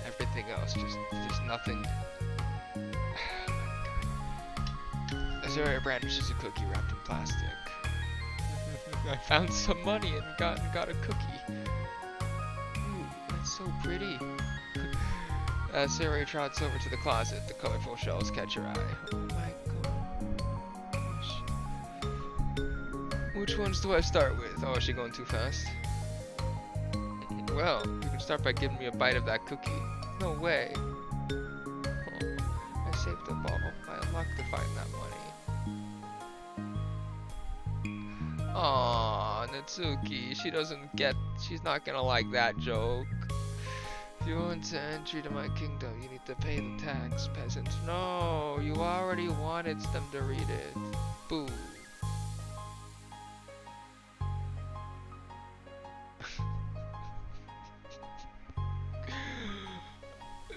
Everything else, just nothing. Azura brandishes a cookie wrapped in plastic. I found some money and got a cookie. Ooh, that's so pretty. As Sayori trots over to the closet, the colorful shells catch her eye. Oh my gosh. Which ones do I start with? Oh, is she going too fast? Well, you can start by giving me a bite of that cookie. No way. Oh, I saved the ball. I unlocked to find that money. Aww, Natsuki, she's not gonna like that joke. If you want to entry to my kingdom, you need to pay the tax, peasant. No, you already wanted them to read it. Boo.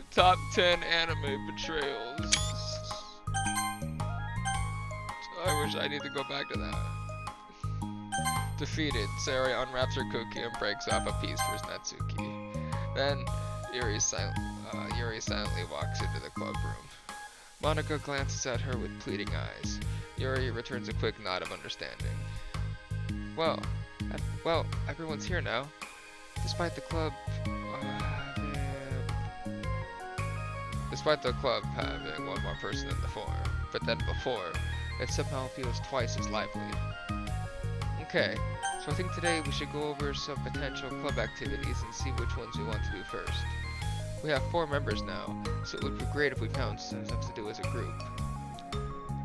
Top 10 anime betrayals. I wish I need to go back to that. Defeated, Sayori unwraps her cookie and breaks off a piece for Natsuki. Then, Yuri silently walks into the club room. Monica glances at her with pleading eyes. Yuri returns a quick nod of understanding. Well, everyone's here now. Despite the club having one more person in the forum, but then before, it somehow feels twice as lively. Okay, so I think today we should go over some potential club activities and see which ones we want to do first. We have 4 members now, so it would be great if we found stuff to do as a group.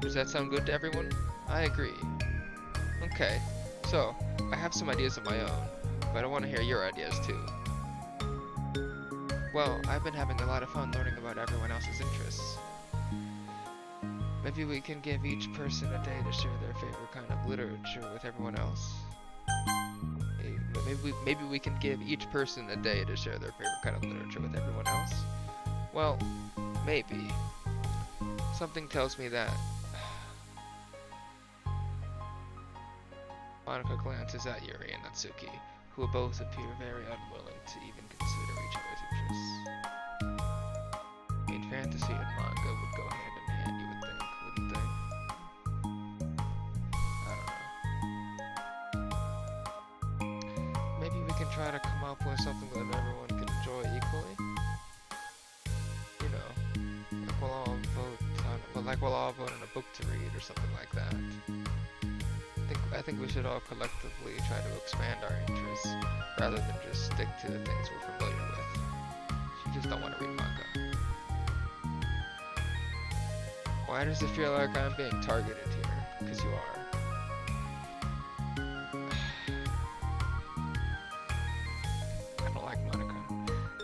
Does that sound good to everyone? I agree. Okay, so I have some ideas of my own, but I want to hear your ideas too. Well, I've been having a lot of fun learning about everyone else's interests. Maybe we can give each person a day to share their favorite kind of literature with everyone else. Maybe we can give each person a day to share their favorite kind of literature with everyone else. Well, maybe. Something tells me that. Monica glances at Yuri and Natsuki, who both appear very unwilling to even consider each other's interests. I mean, fantasy and manga would go hand in hand, you would think, wouldn't they? I don't know. Maybe we can try to come up with something that everyone can enjoy equally. You know, we'll all vote on a book to read or something like that. I think we should all collectively try to expand our interests rather than just stick to the things we're familiar with. You just don't want to read manga. Why does it feel like I'm being targeted here? Because you are. I don't like Monica.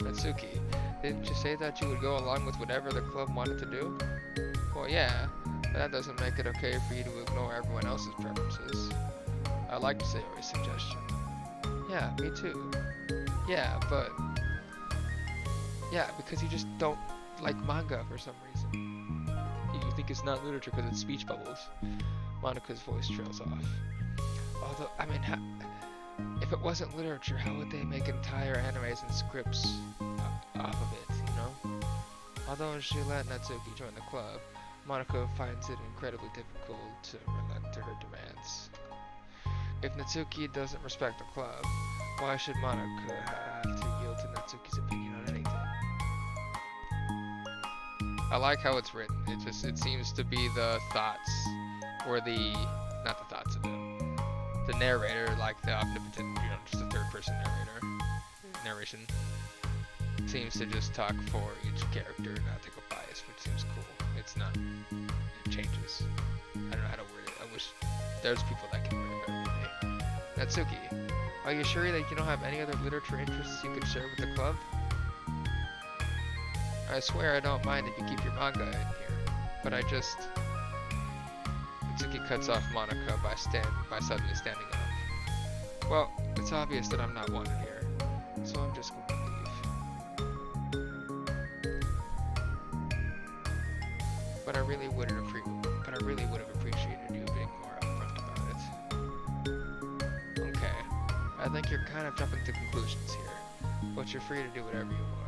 Natsuki, didn't you say that you would go along with whatever the club wanted to do? Well, yeah, but that doesn't make it okay for you to ignore everyone else's preferences. I liked Sayori's suggestion. Yeah, me too. Yeah, because you just don't like manga for some reason. You think it's not literature because it's speech bubbles. Monika's voice trails off. Although, I mean, if it wasn't literature, how would they make entire animes and scripts off of it, you know? Although she let Natsuki join the club, Monika finds it incredibly difficult to relent to her demands. If Natsuki doesn't respect the club, why should Monika have to yield to Natsuki's opinion on anything? I like how it's written. It seems to be the thoughts, or not the thoughts of the narrator, like the omnipotent, you know, just a third person narration. Seems to just talk for each character, not take a bias, which seems cool. It's not, it changes. I don't know how to word it. I wish there's people that can word it better than me. Natsuki, are you sure that you don't have any other literature interests you could share with the club? I swear I don't mind if you keep your manga in here, but I just... Natsuki cuts off Monika by suddenly standing up. Well, it's obvious that I'm not wanted here, so I'm just going to leave. But I really would have appreciated you being more upfront about it. Okay, I think you're kind of jumping to conclusions here, but you're free to do whatever you want.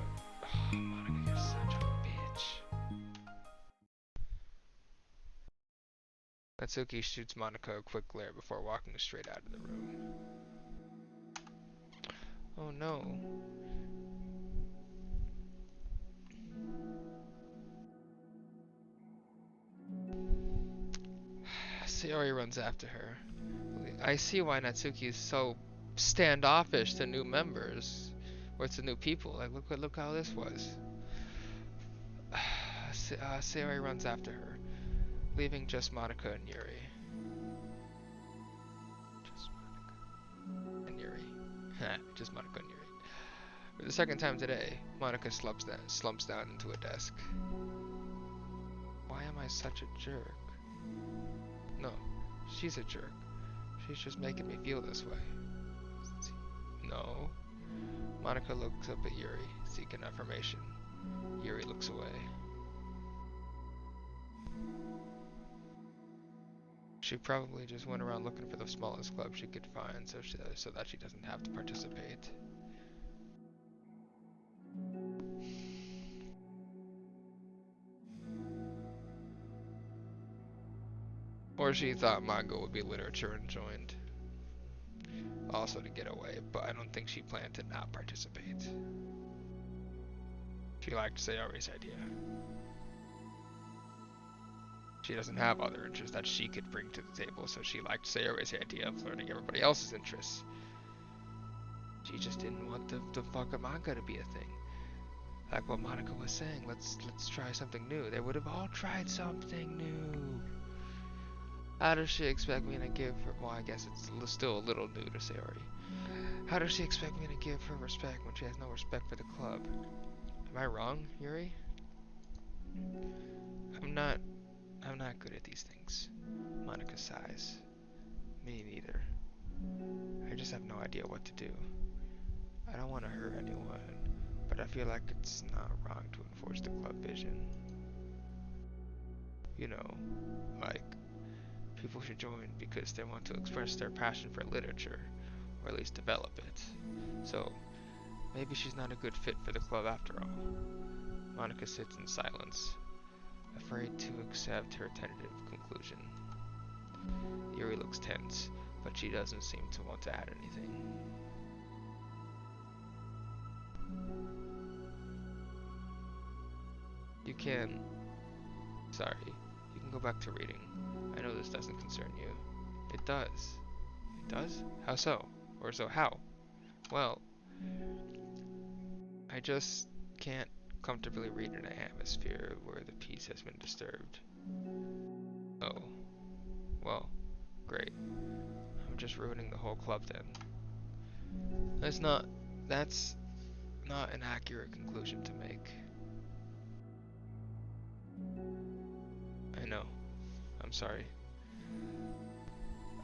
Oh, Monika, you're such a bitch. Natsuki shoots Monika a quick glare before walking straight out of the room. Oh no. Sayori runs after her. I see why Natsuki is so standoffish to new members, or to new people. Like, look how this was. Sayori runs after her, leaving just Monika and Yuri. Just Monika and Yuri. Just Monika and Yuri. For the second time today, Monika slumps down into a desk. Why am I such a jerk? No, she's a jerk. She's just making me feel this way. No. Monika looks up at Yuri, seeking affirmation. Yuri looks away. She probably just went around looking for the smallest club she could find so that she doesn't have to participate. Or she thought manga would be literature and joined. Also to get away, but I don't think she planned to not participate. She liked Sayori's idea. She doesn't have other interests that she could bring to the table, so she liked Sayori's idea of learning everybody else's interests. She just didn't want the fucking manga to be a thing. Like what Monika was saying, let's try something new. They would have all tried something new. How does she expect me to give her... Well, I guess it's still a little new to Sayori. How does she expect me to give her respect when she has no respect for the club? Am I wrong, Yuri? I'm not good at these things. Monika sighs. Me neither. I just have no idea what to do. I don't want to hurt anyone, but I feel like it's not wrong to enforce the club vision. You know, like, people should join because they want to express their passion for literature, or at least develop it. So, maybe she's not a good fit for the club after all. Monika sits in silence, afraid to accept her tentative conclusion. Yuri looks tense, but she doesn't seem to want to add anything. You can go back to reading. I know this doesn't concern you. It does. It does? How so? Or so how? Well, I just can't comfortably read in an atmosphere where the peace has been disturbed. Oh. Well, great. I'm just ruining the whole club then. That's not an accurate conclusion to make. I know. I'm sorry.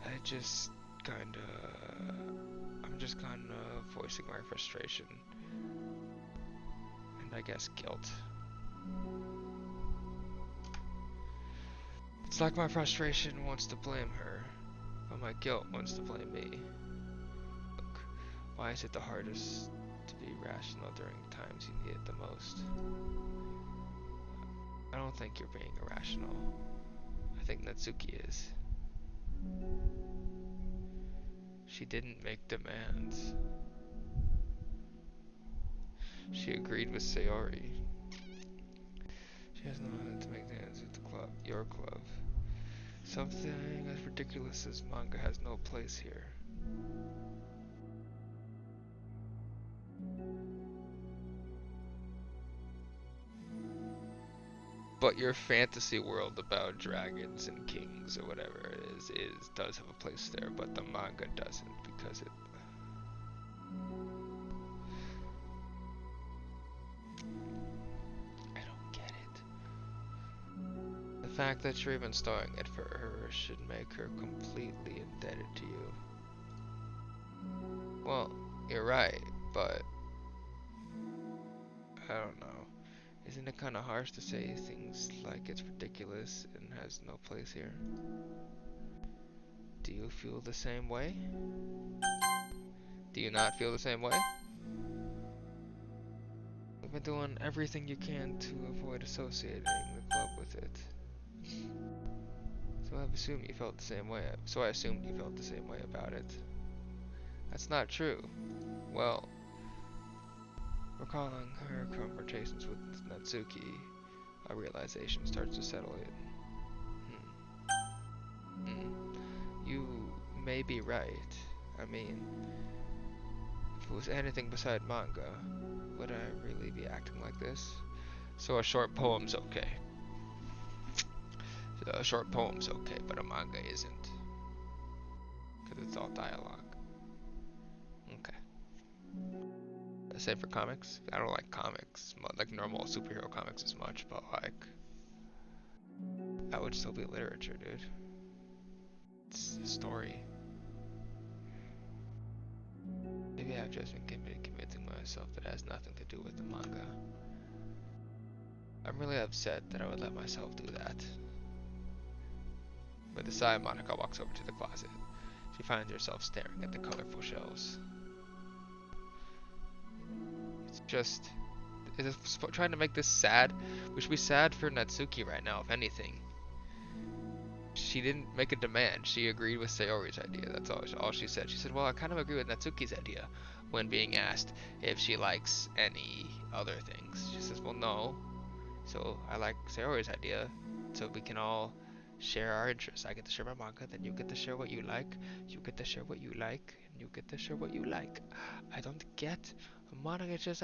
I'm just kinda voicing my frustration. And I guess guilt. It's like my frustration wants to blame her, but my guilt wants to blame me. Look, why is it the hardest to be rational during times you need it the most? I don't think you're being irrational. I think Natsuki is. She didn't make demands. She agreed with Sayori. She has no right to make demands at the club, your club. Something as ridiculous as manga has no place here. But your fantasy world about dragons and kings or whatever it is does have a place there, but the manga doesn't because it. I don't get it. The fact that you're even starting it for her should make her completely indebted to you. Well, you're right, but I don't know. Isn't it kind of harsh to say things like it's ridiculous and has no place here? Do you feel the same way? Do you not feel the same way? You've been doing everything you can to avoid associating the club with it. So I assumed you felt the same way. So I assumed you felt the same way about it. That's not true. Well, recalling her conversations with Natsuki, a realization starts to settle in. You may be right. I mean, if it was anything beside manga, would I really be acting like this? So a short poem's okay. A short poem's okay, but a manga isn't. Because it's all dialogue. Okay. Same for comics. I don't like comics, like normal superhero comics as much, but like, that would still be literature, dude. It's a story. Maybe I've just been convincing myself that it has nothing to do with the manga. I'm really upset that I would let myself do that. With a sigh, Monica walks over to the closet. She finds herself staring at the colorful shelves. It's just... Is it trying to make this sad? We should be sad for Natsuki right now, if anything. She didn't make a demand. She agreed with Sayori's idea. That's all she said. She said, well, I kind of agree with Natsuki's idea when being asked if she likes any other things. She says, well, no. So I like Sayori's idea, so we can all share our interests. I get to share my manga, then you get to share what you like. You get to share what you like, and you get to share what you like. I don't get manga. It's just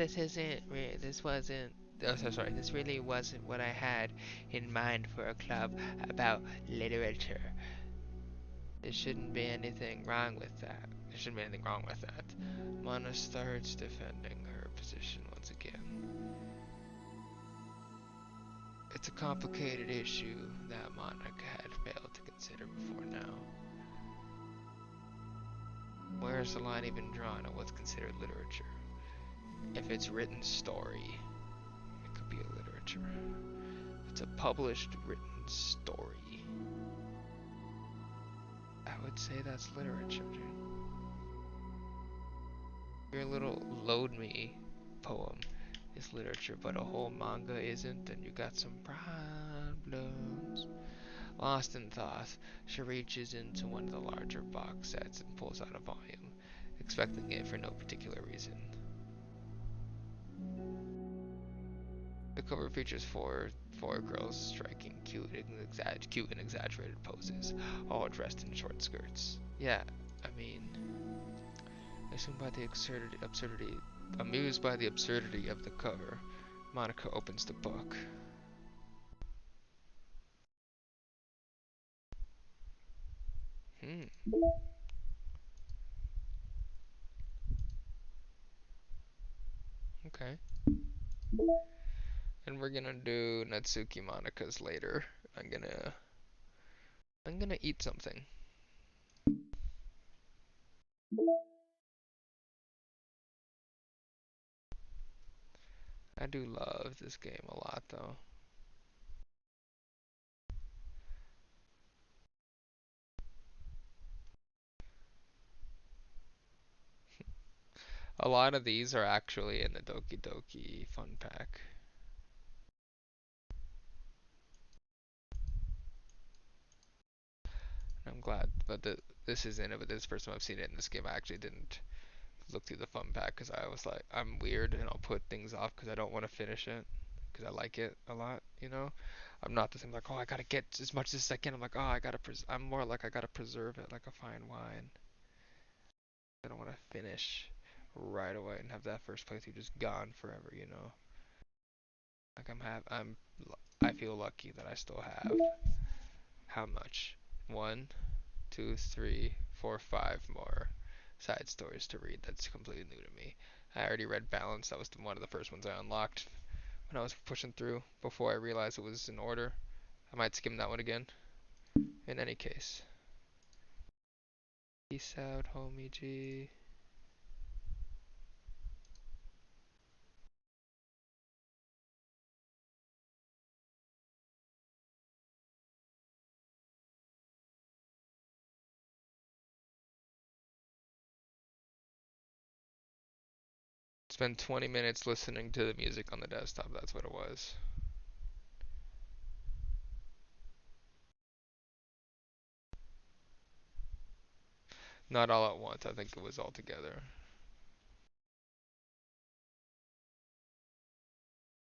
this wasn't. Oh, so sorry. This really wasn't what I had in mind for a club about literature. There shouldn't be anything wrong with that. There shouldn't be anything wrong with that. Mana starts defending her position once again. It's a complicated issue that Monica had failed to consider before now. Where is the line even drawn on what's considered literature? If it's written story, it could be a literature. If it's a published written story, I would say that's literature, dude. Your little Load Me poem is literature, but a whole manga isn't, then you got some problems. Lost in thought, she reaches into one of the larger box sets and pulls out a volume, expecting it for no particular reason. The cover features four girls striking cute and exaggerated poses, all dressed in short skirts. Yeah, I mean, amused by the absurdity of the cover, Monica opens the book. Hmm. Okay. And we're gonna do Natsuki Monica's later. I'm gonna I'm gonna eat something. I do love this game a lot though. A lot of these are actually in the Doki Doki Fun Pack. I'm glad, but this is in it. But this first time I've seen it in this game, I actually didn't look through the Fun Pack because I was like, I'm weird and I'll put things off because I don't want to finish it because I like it a lot. You know, I'm not the same like, oh, I gotta get as much as I can. I'm like, oh, I gotta. I'm more like I gotta preserve it like a fine wine. I don't want to finish right away and have that first playthrough just gone forever. You know, like I feel lucky that I still have how much? One, two, three, four, five more side stories to read that's completely new to me. I already read Balance. That was one of the first ones I unlocked when I was pushing through before I realized it was in order. I might skim that one again. In any case, peace out, homie G. Spent 20 minutes listening to the music on the desktop. That's what it was. Not all at once. I think it was all together.